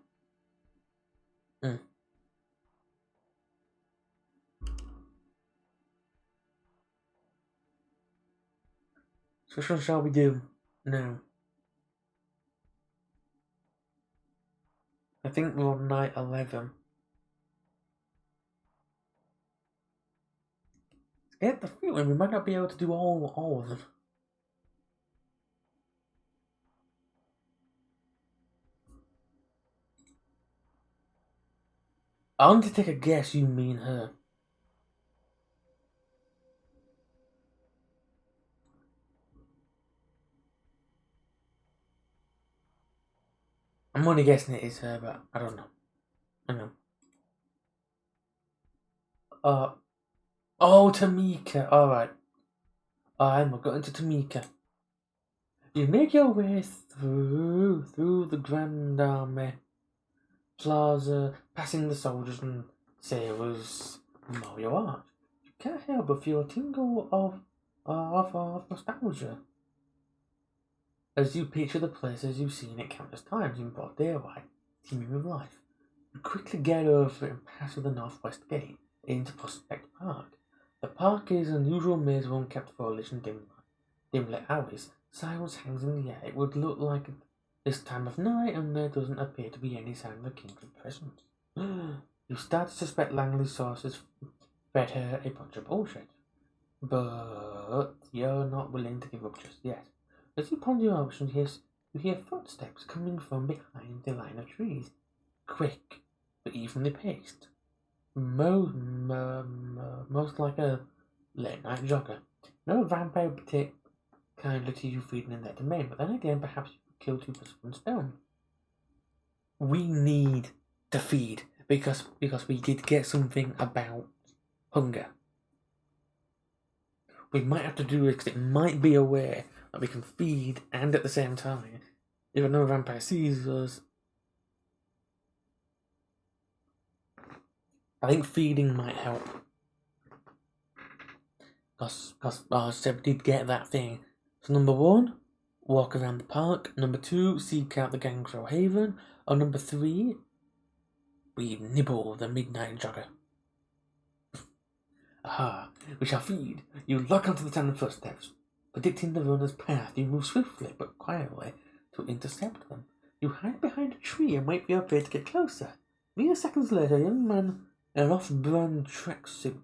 So which one shall we do now? I think we're on night 11. I get the feeling we might not be able to do all of them. I want to take a guess you mean her. I'm only guessing it is her, but I don't know. Hang on. Oh, Tamika. Alright. We're going to Tamika. You make your way through the Grand Army Plaza, passing the soldiers and sailors Mario Art. You can't help but feel a tingle of nostalgia as you picture the places you've seen it countless times in broad daylight, teeming with life. You quickly get over it and pass through the northwest gate into Prospect Park. The park is an unusual maze of unkept foliage and dim-lit alleys. Silence hangs in the air. It would look like this time of night, and there doesn't appear to be any sign of a kindred presence. You start to suspect Langley's sources fed her a bunch of bullshit. But you're not willing to give up just yet. As you ponder your options, you hear footsteps coming from behind the line of trees. Quick, but evenly paced. Most like a late-night jogger. No vampire would take kindly to you feeding in their domain, but then again, perhaps you could kill 2 birds with 1 stone. We need to feed, because we did get something about hunger. We might have to do it, because it might be a way that we can feed, and at the same time, if another vampire sees us, I think feeding might help. Because I said we did get that thing. So number 1, walk around the park. Number 2, seek out the Gangrel Haven. Or number 3, we nibble the midnight jogger. Aha, we shall feed. You lock onto the tandem footsteps. Predicting the runner's path, you move swiftly but quietly to intercept them. You hide behind a tree and wait for your prey to get closer. Mere seconds later, a young man in an off-brand tracksuit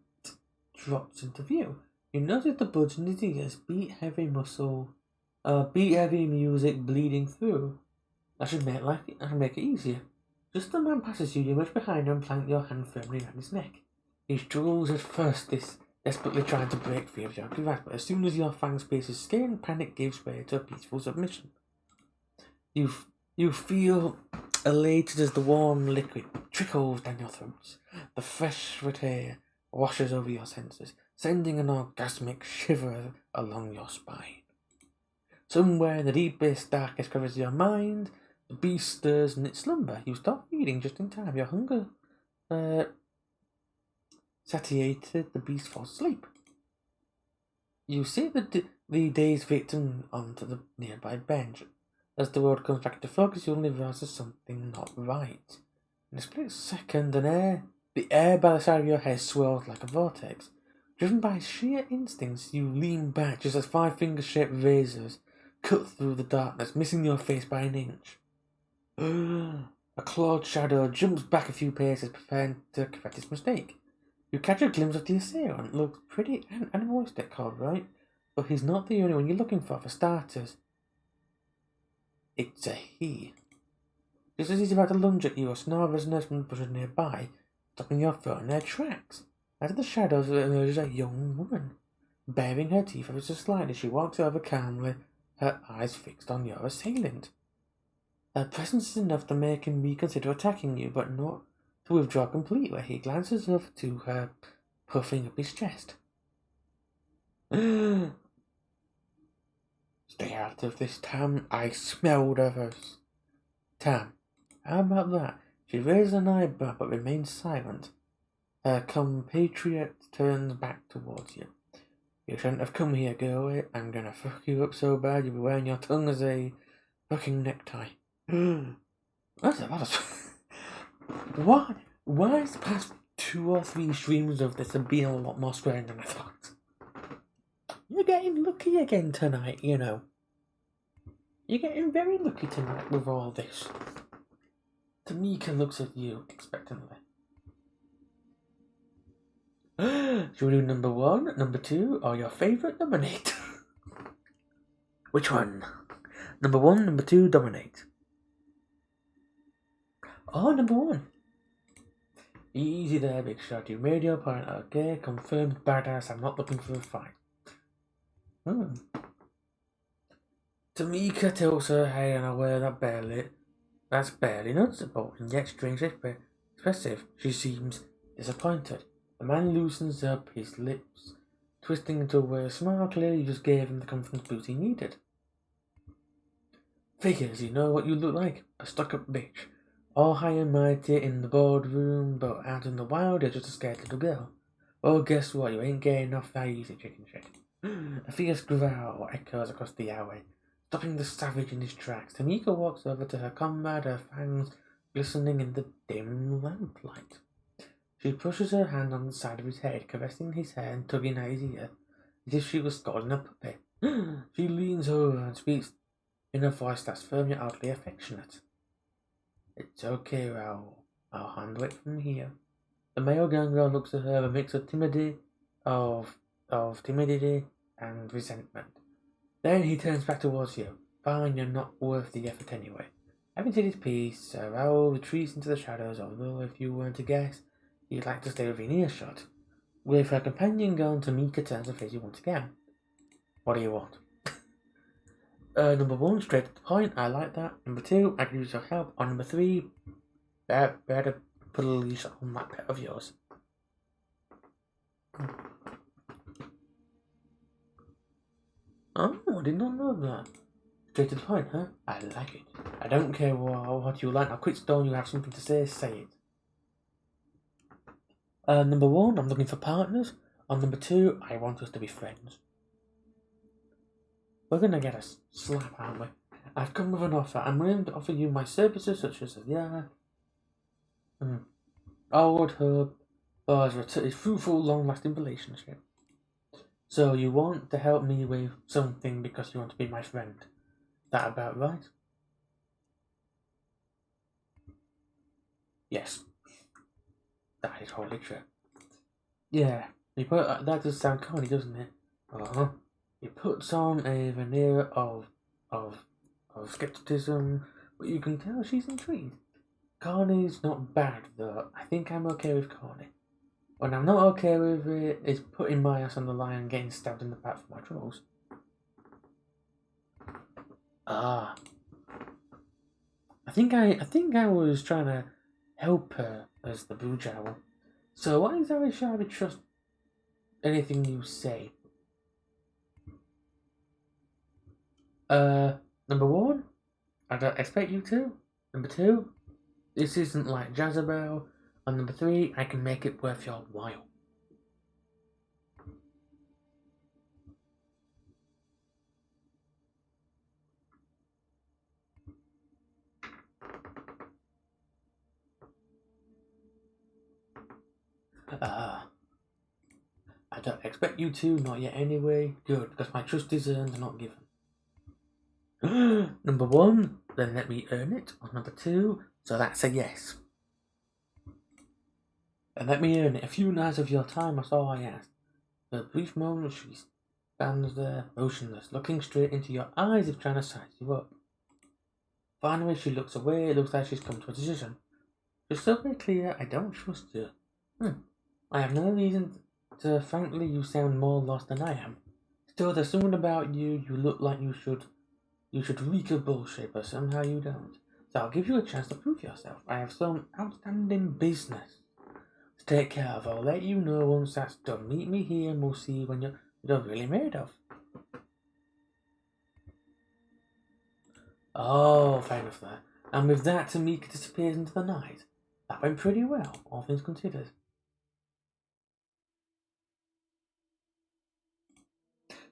drops into view. You notice the buds in his ears, beat heavy music bleeding through. I should make it easier. Just as the man passes you, you rush behind him and plant your hand firmly around his neck. He struggles at first, this desperately trying to break free of your grasp, but as soon as your fangs pierces skin, panic gives way to a peaceful submission. You feel elated as the warm liquid trickles down your throats. The fresh wet air washes over your senses, sending an orgasmic shiver along your spine. Somewhere in the deepest, darkest crevices of your mind, the beast stirs in its slumber. You stop feeding just in time. Your hunger satiated, the beast falls asleep. You sit the dazed victim onto the nearby bench. As the world comes back to focus, you only realize there's something not right. In a split second, the air by the side of your head swirls like a vortex. Driven by sheer instincts, you lean back just as 5 finger-shaped razors cut through the darkness, missing your face by an inch. A clawed shadow jumps back a few paces, preparing to correct its mistake. You catch a glimpse of the assailant. Looks pretty animalistic, all right, but he's not the only one you're looking for starters. It's a he. Just as he's about to lunge at you, a snarl resonates from the bushes nearby, stopping your foot in their tracks. Out of the shadows emerges a young woman. Baring her teeth ever so slightly, she walks over calmly, her eyes fixed on your assailant. Her presence is enough to make him reconsider attacking you, but not to withdraw completely. He glances up to her, puffing up his chest. Stay out of this, Tam. I smelled of us. Tam, how about that? She raises an eyebrow but remains silent. Her compatriot turns back towards you. You shouldn't have come here, girl. I'm gonna fuck you up so bad you'll be wearing your tongue as a fucking necktie. That's a lot of... What? Why is the past 2 or 3 streams of this have been a lot more swearing than I thought? You're getting lucky again tonight, you know. You're getting very lucky tonight with all this. Tamika looks at you expectantly. Should we do number 1, number 2, or your favourite nominate? Which one? Number 1, number 2, dominate. Oh, number 1. Easy there, big shot. You made your point. Okay, confirmed badass. I'm not looking for a fight. Tamika tilts her head in a way that's barely noticeable, and yet strangely expressive. She seems disappointed. The man loosens up his lips, twisting into a weird smile. Clearly, you just gave him the confidence boost he needed. Figures, you know what you look like? A stuck-up bitch. All high and mighty in the boardroom, but out in the wild, you're just a scared little girl. Well, guess what? You ain't getting off that easy, chicken shit. A fierce growl echoes across the airway, stopping the savage in his tracks. Tamika walks over to her comrade, her fangs glistening in the dim lamplight. She pushes her hand on the side of his head, caressing his hair and tugging at his ear, as if she was scolding a puppy. She leans over and speaks in a voice that's firm yet oddly affectionate. It's okay, Raoul. I'll handle it from here. The male gangrel looks at her, a mix of timidity and resentment. Then he turns back towards you. Fine, you're not worth the effort anyway. Having said his piece, Raoul retreats into the shadows, although if you weren't to guess, he'd like to stay within earshot. With her companion gone, Tamika turns to face you once again. What do you want? Number 1, straight to the point. I like that. Number 2, I can use your help. On number 3, better put a leash on that pet of yours. Oh, I did not know that. Straight to the point, huh? I like it. I don't care what you like. I'll quit stone. You have something to say it. Number 1, I'm looking for partners. On number 2, I want us to be friends. We're gonna get a slap, aren't we? I've come with an offer. I'm willing to offer you my services, such as I would hope for a fruitful, long-lasting relationship. So you want to help me with something because you want to be my friend. That about right? Yes. That is wholly true. Yeah, that does sound corny, doesn't it? It puts on a veneer of skepticism, but you can tell she's intrigued. Corny's not bad, though. I think I'm okay with corny. What I'm not okay with it is putting my ass on the line and getting stabbed in the back for my troubles. Ah. I think I was trying to help her as the blue jowl. So why exactly should I trust anything you say? Number one, I don't expect you to. Number two, this isn't like Jezebel. And number three, I can make it worth your while. I don't expect you to, not yet anyway. Good, because my trust is earned, not given. Number one, then let me earn it. Or number two, so that's a yes. And let me earn it. A few nights of your time, that's all I ask. For a brief moment, she stands there, motionless, looking straight into your eyes if trying to size you up. Finally, she looks away. It looks like she's come to a decision. Just so very clear, I don't trust you. I have no reason to. Frankly, you sound more lost than I am. Still, there's something about you. You look like you should reek of bullshit, but somehow you don't. So I'll give you a chance to prove yourself. I have some outstanding business to take care of. I'll let you know once that's done. Meet me here and we'll see when you're really made of. Oh, fair enough there. And with that, Tamika disappears into the night. That went pretty well, all things considered.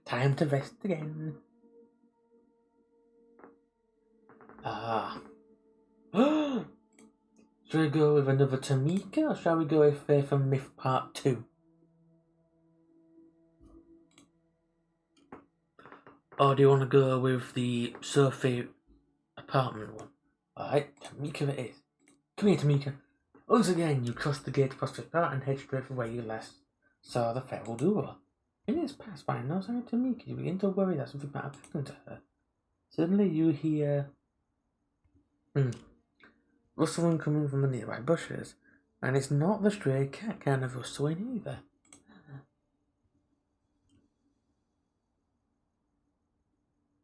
Time to rest again. Ah. Should we go with another Tamika, or shall we go with Faith and Myth Part 2? Or do you want to go with the Sophie apartment one? Alright, Tamika it is. Come here, Tamika. Once again, you crossed the gate across the part and head straight for where you last saw the feral duo. Minutes pass by, and no sign of Tamika. You begin to worry that something might have happened to her. Suddenly, you hear rustling coming from the nearby bushes, and it's not the stray cat kind of rustling either.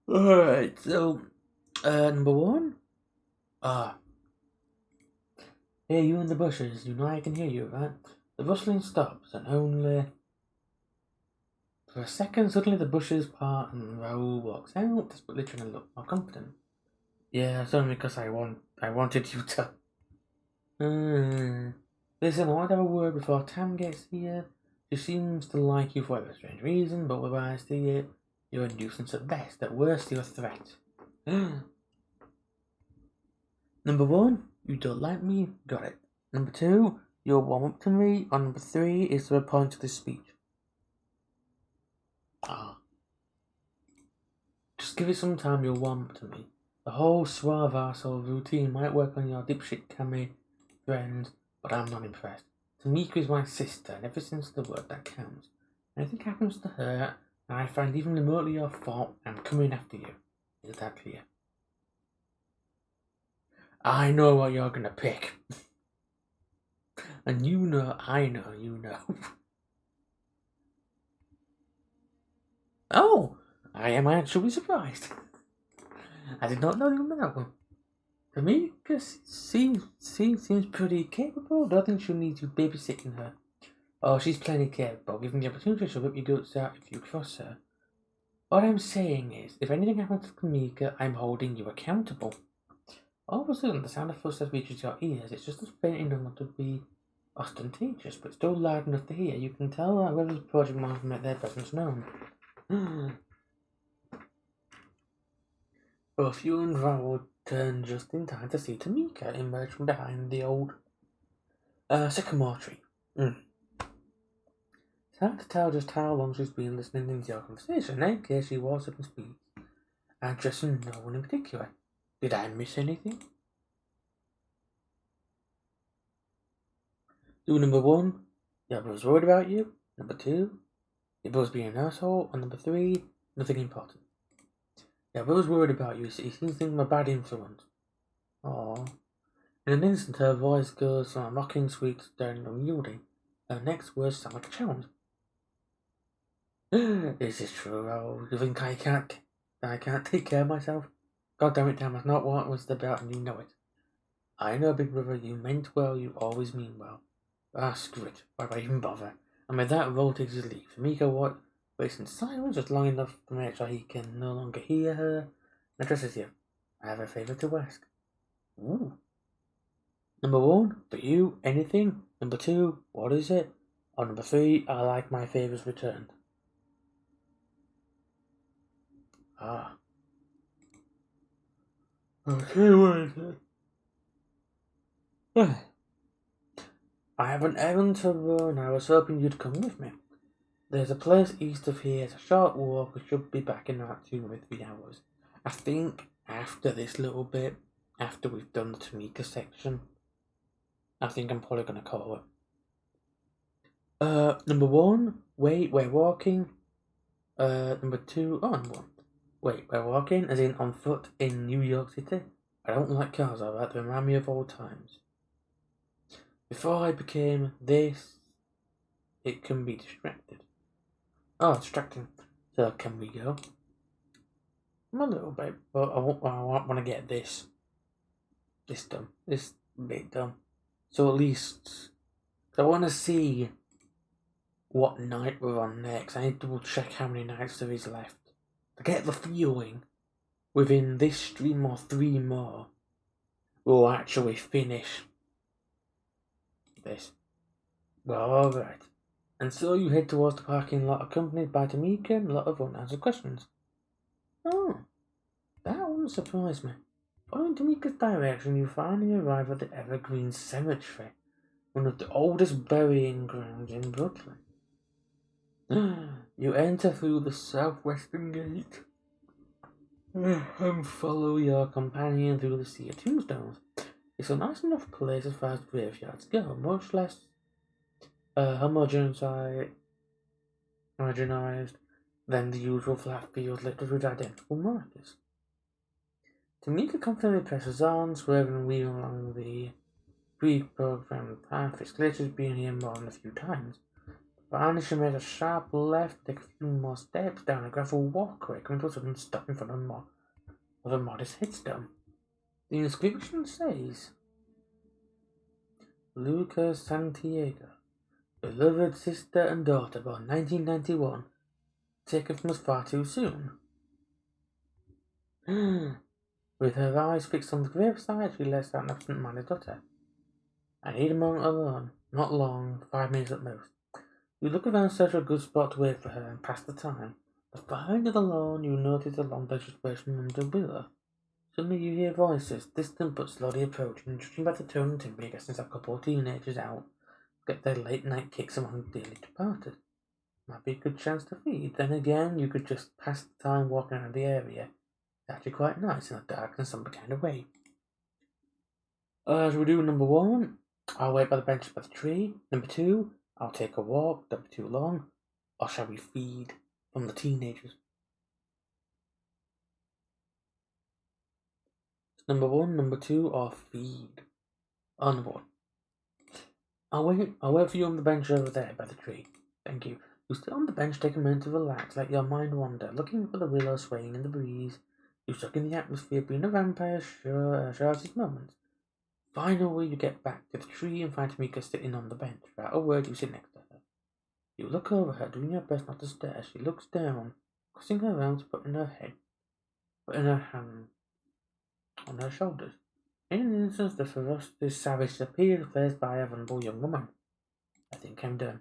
Alright, so, number one? Hey, you in the bushes, you know I can hear you, right? The rustling stops, and only for a second, suddenly the bushes part and Raoul walks out, desperately trying to look more confident. Yeah, it's only because I wanted you to. Listen, I want to have a word before Tam gets here. She seems to like you for a strange reason, but when I see it, you're a nuisance at best. At worst, you're a threat. Number one, you don't like me. Got it. Number two, you'll warm up to me. Or number three is the point of this speech. Just give it some time, you'll warm up to me. The whole suave arsehole routine might work on your dipshit Cammy friend, but I'm not impressed. Tamika is my sister, and ever since the word that counts. Anything happens to her, and I find even remotely your fault, I'm coming after you. Is that clear? I know what you're gonna pick. And you know, I know, you know. Oh, I am actually surprised. I did not know you were that one. Tamika seems pretty capable. Don't think she'll need you babysitting her. Oh, she's plenty capable. Given the opportunity, she'll whip your guts out if you cross her. What I'm saying is, if anything happens to Tamika, I'm holding you accountable. All of a sudden, the sound of footsteps reaches your ears. It's just as faint enough to be ostentatious, but still loud enough to hear. You can tell that whoever's approaching wants to make their presence known. Both you and Raoul turn just in time to see Tamika emerge from behind the old sycamore tree. It's hard to tell just how long she's been listening into your conversation. In case she walks up and speaks, addressing no one in particular. Did I miss anything? Number one, your brother's worried about you. Number two, your brother's being an asshole. And number three, nothing important. Your brother's worried about you. He seems to think I'm a bad influence. Aww. In an instant, her voice goes from a mocking sweet to stern and unyielding. Her next words sound like a challenge. Is this true? Oh, you think I can't take care of myself? God damn it, Dan, that's not what it was about, and you know it. I know, Big Brother, you meant well, you always mean well. Ah, screw it. Why would I even bother? And with that, Roll takes his leave. Miko waits in silence just long enough to make sure he can no longer hear her, and addresses you. I have a favour to ask. Ooh. Number 1, for you, anything? Number 2, what is it? Or number 3, I like my favours returned. Ah. Okay, what is it? I have an errand to run. I was hoping you'd come with me. There's a place east of here. It's a short walk. We should be back in about 2 or 3 hours. I think after this little bit, after we've done the Tamika section, I think I'm probably going to call it. Number 1, wait, we're walking. Number 2, number 1. Wait, we're walking, as in on foot in New York City. I don't like cars, alright? They remind me of old times. Before I became this, it can be distracted. Oh, distracting. So can we go? I'm a little bit, but I want to get this done. This bit done. So at least, I want to see what night we're on next. I need to double check how many nights there is left. To get the feeling within this stream or 3 more, we'll actually finish this. Well, alright. And so you head towards the parking lot accompanied by Tamika and a lot of unanswered questions. Oh, that wouldn't surprise me. Following Tamika's direction, you finally arrive at the Evergreen Cemetery, one of the oldest burying grounds in Brooklyn. You enter through the southwestern gate and follow your companion through the sea of tombstones. It's a nice enough place as far as graveyards go, much less homogenized than the usual flat fields littered with identical markers. Tamika confidently presses on, swerving and weaving along the pre-programmed path. Its glitches being here more than a few times. Finally, she made a sharp left, take a few more steps down a gravel walkway, coming to a sudden stop in front of a modest headstone. The inscription says, Lucas Santiago, beloved sister and daughter, born 1991, taken from us far too soon. With her eyes fixed on the graveside, she lets out an absent-minded daughter. I need a moment alone. Not long, 5 minutes at most. You look around, search for a good spot to wait for her, and pass the time. But far into the lawn, you notice a long vegetation under a willow. Suddenly you hear voices, distant but slowly approaching. Judging by the tone and timbre, guessing it's a couple of teenagers out to get their late-night kicks among the dearly departed. Might be a good chance to feed. Then again, you could just pass the time walking around the area. It's actually quite nice in a dark and somber kind of way. As we do number 1, I'll wait by the bench by the tree. Number 2, I'll take a walk. Don't be too long. Or shall we feed from the teenagers? Number 1, number 2, or feed? Oh, number 1. I'll wait for you on the bench over there by the tree. Thank you. You sit on the bench, take a minute to relax, let your mind wander, looking for the willow swaying in the breeze. You suck in the atmosphere, being a vampire sure has its moments. Finally, you get back to the tree and find Tamika sitting on the bench. Without a word, you sit next to her. You look over her, doing your best not to stare. She looks down, crossing her arms, putting her hand on her shoulders. In an instant, the ferocious savage appears, replaced by a vulnerable young woman. I think I'm done.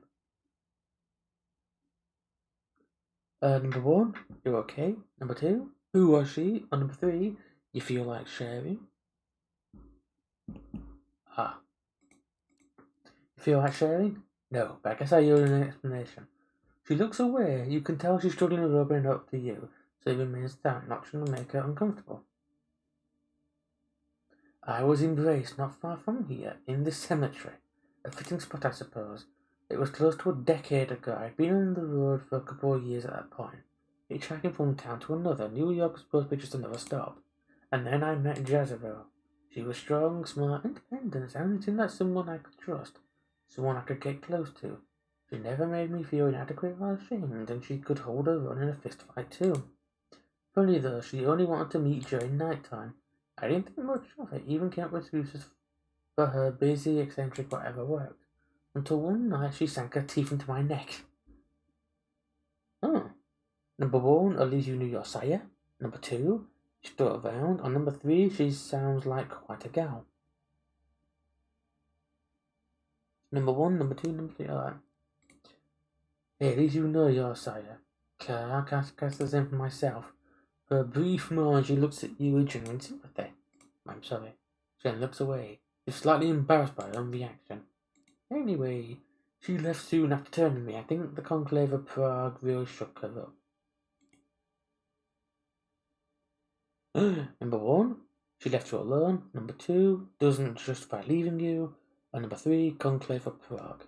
Number 1, you're okay. Number 2, who was she? And number 3, you feel like sharing. You feel like sharing? No, but I guess I owe you an explanation. She looks away. You can tell she's struggling with opening up to you, so he remains down, not trying to make her uncomfortable. I was embraced not far from here, in this cemetery. A fitting spot, I suppose. It was close to a decade ago. I'd been on the road for a couple of years at that point, hitchhiking from town to another. New York was supposed to be just another stop. And then I met Jezebel. She was strong, smart, independent, sounding like someone I could trust. someone I could get close to. She never made me feel inadequate or ashamed, and she could hold her own in a fist fight too. Funny though, she only wanted to meet during night time. I didn't think much of it, even came up with excuses for her busy, eccentric, whatever worked. Until one night she sank her teeth into my neck. Oh. Number 1, at least you knew your sire. Number 2, she stood around. On number 3, she sounds like quite a gal. Number 1, number 2, number 3, alright. Hey, at least you know your sire. I can't cast the same for myself. For a brief moment, she looks at you with genuine sympathy. I'm sorry. She then looks away. She's slightly embarrassed by her own reaction. Anyway, she left soon after turning me. I think the conclave of Prague really shook her up. Number 1, she left you alone. Number 2, doesn't justify leaving you. And number 3, conclave of Prague.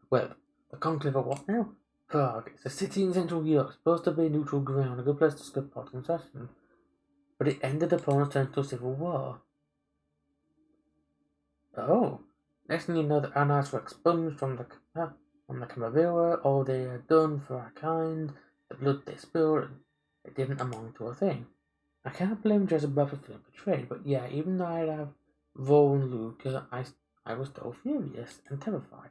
Well, the conclave of what now? Prague. It's a city in central Europe, supposed to be neutral ground, a good place to skip pot and session. But it ended upon a potential civil war. Oh, next thing you know, the Anarchists were expunged from the Camarilla. All they had done for our kind, the blood they spilled, it didn't amount to a thing. I can't blame Jezebel for feeling betrayed, but yeah, even though I'd have Vol and Luca, I was still furious and terrified.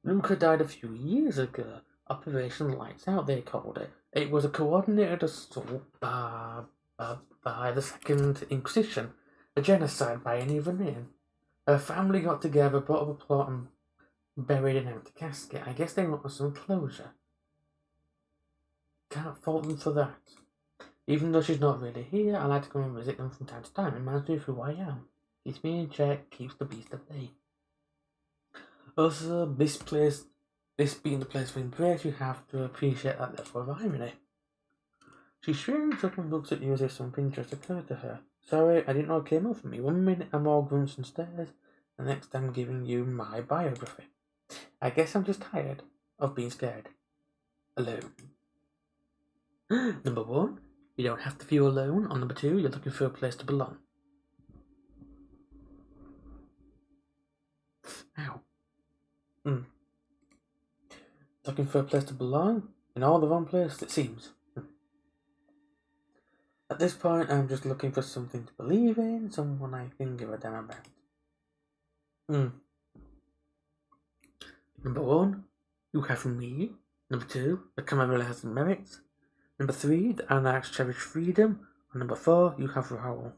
Luca died a few years ago. Operation Lights Out, they called it. It was a coordinated assault by the Second Inquisition, a genocide by any other name. Her family got together, brought up a plot, and buried an empty casket. I guess they wanted some closure. Can't fault them for that. Even though she's not really here, I like to come and visit them from time to time. It reminds me of who I am. Keeps me in check, keeps the beast at bay. Also, this being the place for embrace, you have to appreciate that level of irony. She shrinks up and looks at you as if something just occurred to her. Sorry, I didn't know it came over me. 1 minute I'm all grunts and stares, the next I'm giving you my biography. I guess I'm just tired of being scared. Alone. Number 1, you don't have to feel alone. On number 2, you're looking for a place to belong. Ow. Looking for a place to belong? In all the wrong place, it seems. At this point, I'm just looking for something to believe in, someone I can give a damn about. Number 1, you have me. Number 2, the Camarilla has merits. Number 3, the Anarchs cherish freedom. And number 4, you have Raoul.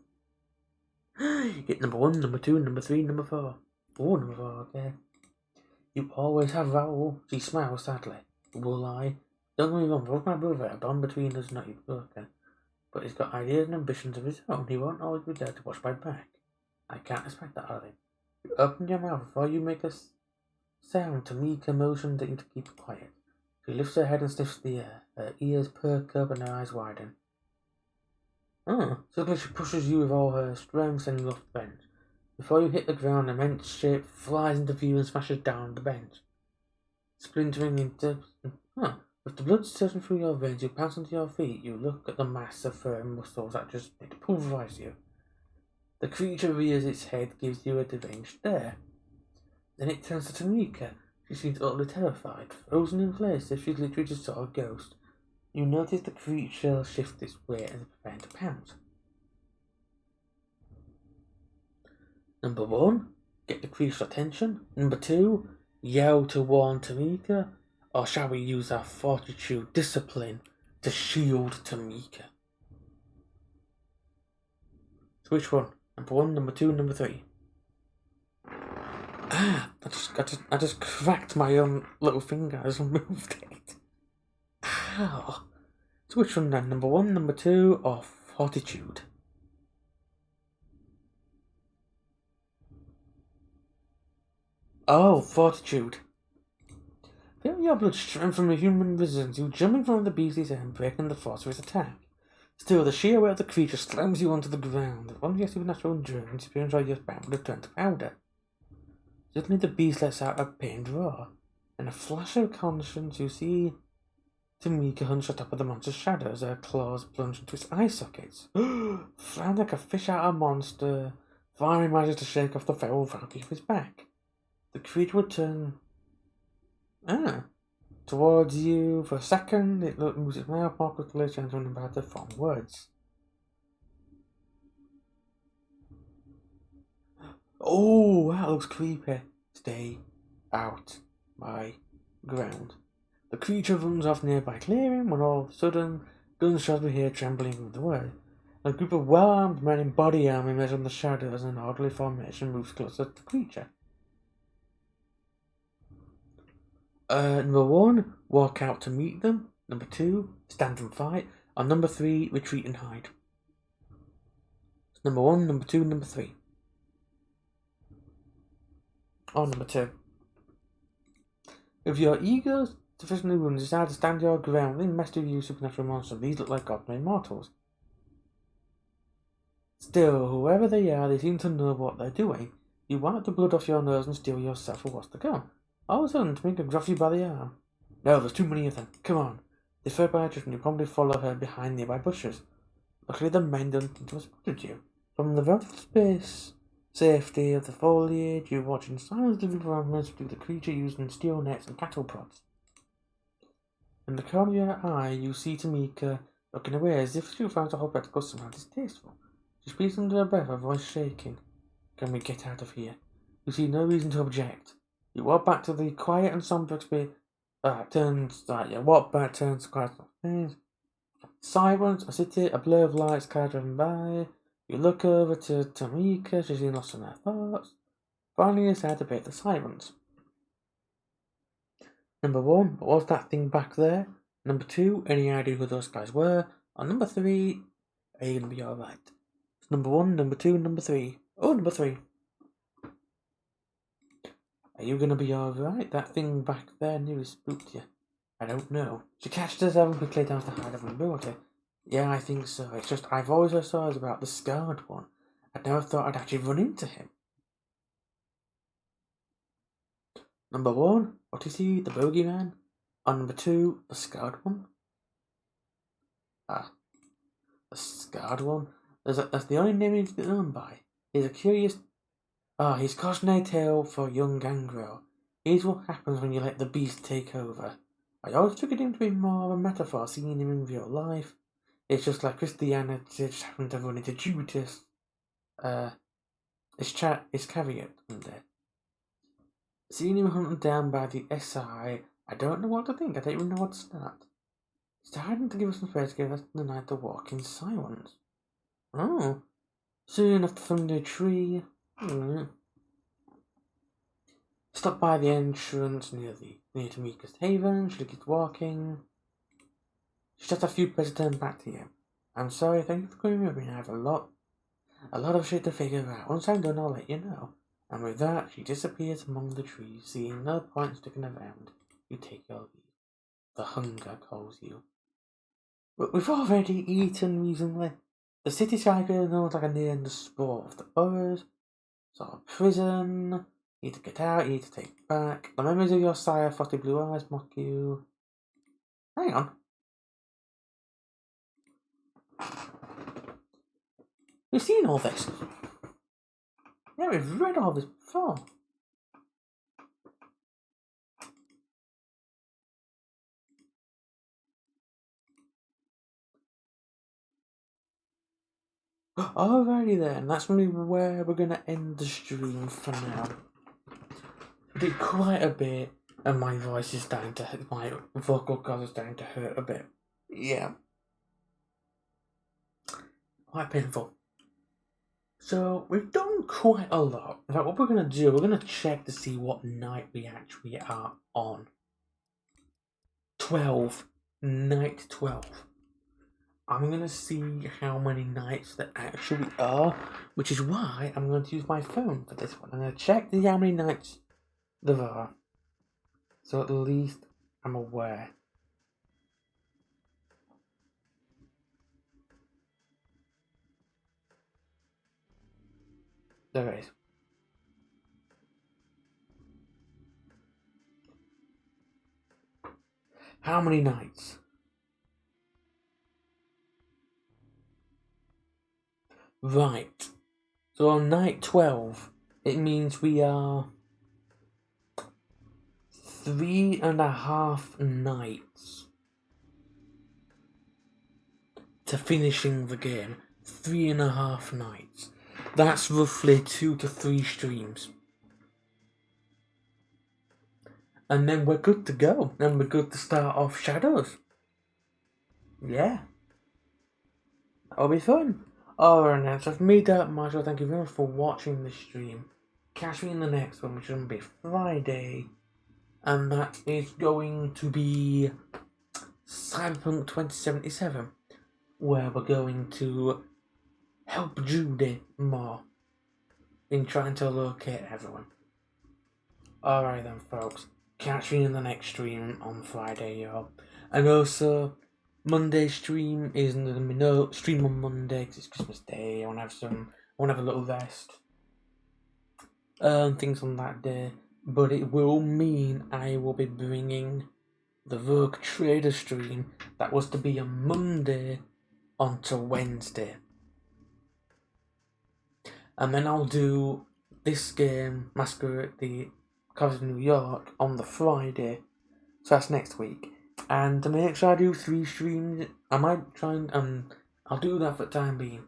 Hit number 1, number 2, number 3, number 4. Oh, number 4, okay. You always have Raoul. She smiles sadly. Will I? Don't get me wrong, both my brother, a bond between us not even broken. But he's got ideas and ambitions of his own. He won't always be there to watch my back. I can't expect that of him. You open your mouth before you make a sound to meek emotion that you to keep quiet. She lifts her head and sniffs the air. Her ears perk up and her eyes widen. Suddenly she pushes you with all her strength, sending you off the bench. Before you hit the ground, an immense shape flies into view and smashes down the bench. Splintering into... With the blood surging through your veins, you pounce onto your feet. You look at the mass of firm muscles that just need to pulverize you. The creature rears its head, gives you a deranged stare. Then it turns to Tamika. She seems utterly terrified, frozen in place, as if she's literally just saw a ghost. You notice the creature shift its weight and prepare to pounce. Number 1, get the creature's attention. Number 2, yell to warn Tamika. Or shall we use our fortitude, discipline, to shield Tamika? So which one? Number 1, number 2, number 3? I just cracked my own little finger as I moved it. Ow. So which one then? Number 1, number 2, or fortitude? Oh, fortitude. Feel your blood strength from a human resistance, you jumping from the beast's end, breaking the force of its attack. Still, the sheer weight of the creature slams you onto the ground. One of your supernatural endurance, appearance like your spine would have turned to powder. Suddenly the beast lets out a pained roar. In a flash of conscience, you see Tamika hunched up at the monster's shadow as her claws plunged into its eye sockets. Flying like a fish out of a monster, finally manages to shake off the feral vampire off his back. The creature would turn towards you. For a second, it moves its mouth awkwardly, chanting about the form words. Oh, that looks creepy. Stay out my ground. The creature runs off nearby clearing when all of a sudden gunshots were heard trembling from the way. A group of well-armed men in body armor emerge from the shadows and an orderly formation moves closer to the creature. Number 1, walk out to meet them. Number 2, stand and fight. Or number 3, retreat and hide. Number 1, number 2, number 3. Or number 2. If your ego sufficiently wounded, decide to stand your ground, then mess with you supernatural monsters. These look like ordinary mortals. Still, whoever they are, they seem to know what they're doing. You wipe the blood off your nose and steel yourself for what's to come. All of a sudden, Tamika grabs you by the arm. No, there's too many of them. Come on. Deferred by attrition, you probably follow her behind nearby bushes. Luckily, the men don't seem to have spotted you. From the relative space safety of the foliage, you watch in silence the environments through the creature using steel nets and cattle prods. In the corner of your eye, you see Tamika looking away as if she finds the whole spectacle somehow distasteful. She speaks under her breath, her voice shaking. Can we get out of here? You see no reason to object. You walk back to the quiet and somber space. Turns quiet. Silence, a city, a blur of lights, car driving by. You look over to Tamika, she's lost in her thoughts. Finally, you decide to break the silence. Number 1, what was that thing back there? Number 2, any idea who those guys were? Or number 3, are you gonna be alright? Number 1, number 2, number 3. Oh, number 3. Are you gonna be alright? That thing back there nearly spooked you. I don't know. She catched herself and quickly down to hide her vulnerability. Yeah, I think so. It's just I've always heard stories about the scarred one. I never thought I'd actually run into him. Number 1, what is he? The bogeyman? Or number 2, the scarred one? The scarred one? That's the only name he's known by. He's a curious... he's cautionary tale for young gangrel. Here's what happens when you let the beast take over. I always figured him to be more of a metaphor, seeing him in real life. It's just like Christianity just happened to run into Judas. It's caveat, isn't it? Seeing him hunted down by the SI, I don't know what to think. I don't even know what to start. It's hard to give us some space to give us the night to walk in silence. Oh. Soon after from the tree. Stop by the entrance near Tamika's haven. She keeps walking. She's just a few places to turn back to you. I'm sorry, thank you for coming with me. I have a lot of shit to figure out. Once I'm done, I'll let you know. And with that, she disappears among the trees, seeing no point sticking around. You take your leave. The hunger calls you. But we've already eaten recently. The city cycle is almost like a near-end sport of the boroughs. Sort of prison. You need to get out, you need to take back. The memories of your sire, frosty blue eyes mock you. Hang on. We've seen all this. Yeah, we've read all this before. Alrighty then, that's really where we're gonna end the stream for now. We did quite a bit, and my voice is starting to, my vocal cords are starting to hurt a bit. Yeah. Quite painful. So, we've done quite a lot. In fact, what we're gonna do, we're gonna check to see what night we actually are on. 12. Night 12. I'm going to see how many nights there actually are, which is why I'm going to use my phone for this one. I'm going to check how many nights there are, so at least I'm aware. There is. How many nights? Right. So on night 12, it means we are 3.5 nights to finishing the game. 3.5 nights. That's roughly 2 to 3 streams. And then we're good to go. And we're good to start off Shadows. Yeah. That'll be fun. Alright now, so I've made that much. So thank you very much for watching this stream. Catch me in the next one, which is going to be Friday. And that is going to be Cyberpunk 2077. Where we're going to help Judy more in trying to locate everyone. Alright then, folks. Catch me in the next stream on Friday, y'all. And also, Monday stream isn't gonna be no stream on Monday because it's Christmas Day. I wanna have a little rest. Things on that day. But it will mean I will be bringing the Rogue Trader stream that was to be on Monday onto Wednesday. And then I'll do this game, Masquerade the Cars of New York, on the Friday. So that's next week. And to make sure I do 3 streams, I might try and I'll do that for the time being.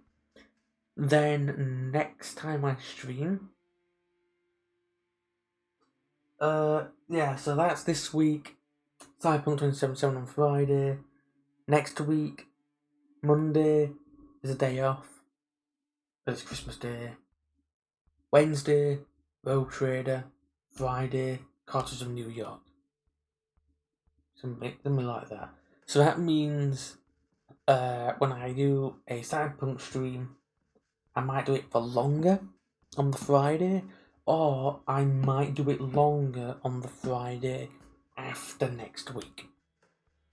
Then next time I stream, yeah, so that's this week. Cyberpunk 2077 on Friday. Next week, Monday is a day off. It's Christmas Day. Wednesday, Rogue Trader. Friday, Carters of New York. Something like that. So that means when I do a Cyberpunk stream, I might do it for longer on the Friday, or I might do it longer on the Friday after next week.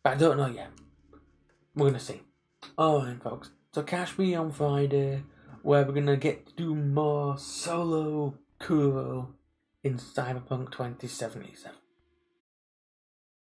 But I don't know yet. We're gonna see. Alright, folks. So catch me on Friday, where we're gonna get to do more solo Kuro in Cyberpunk 2077.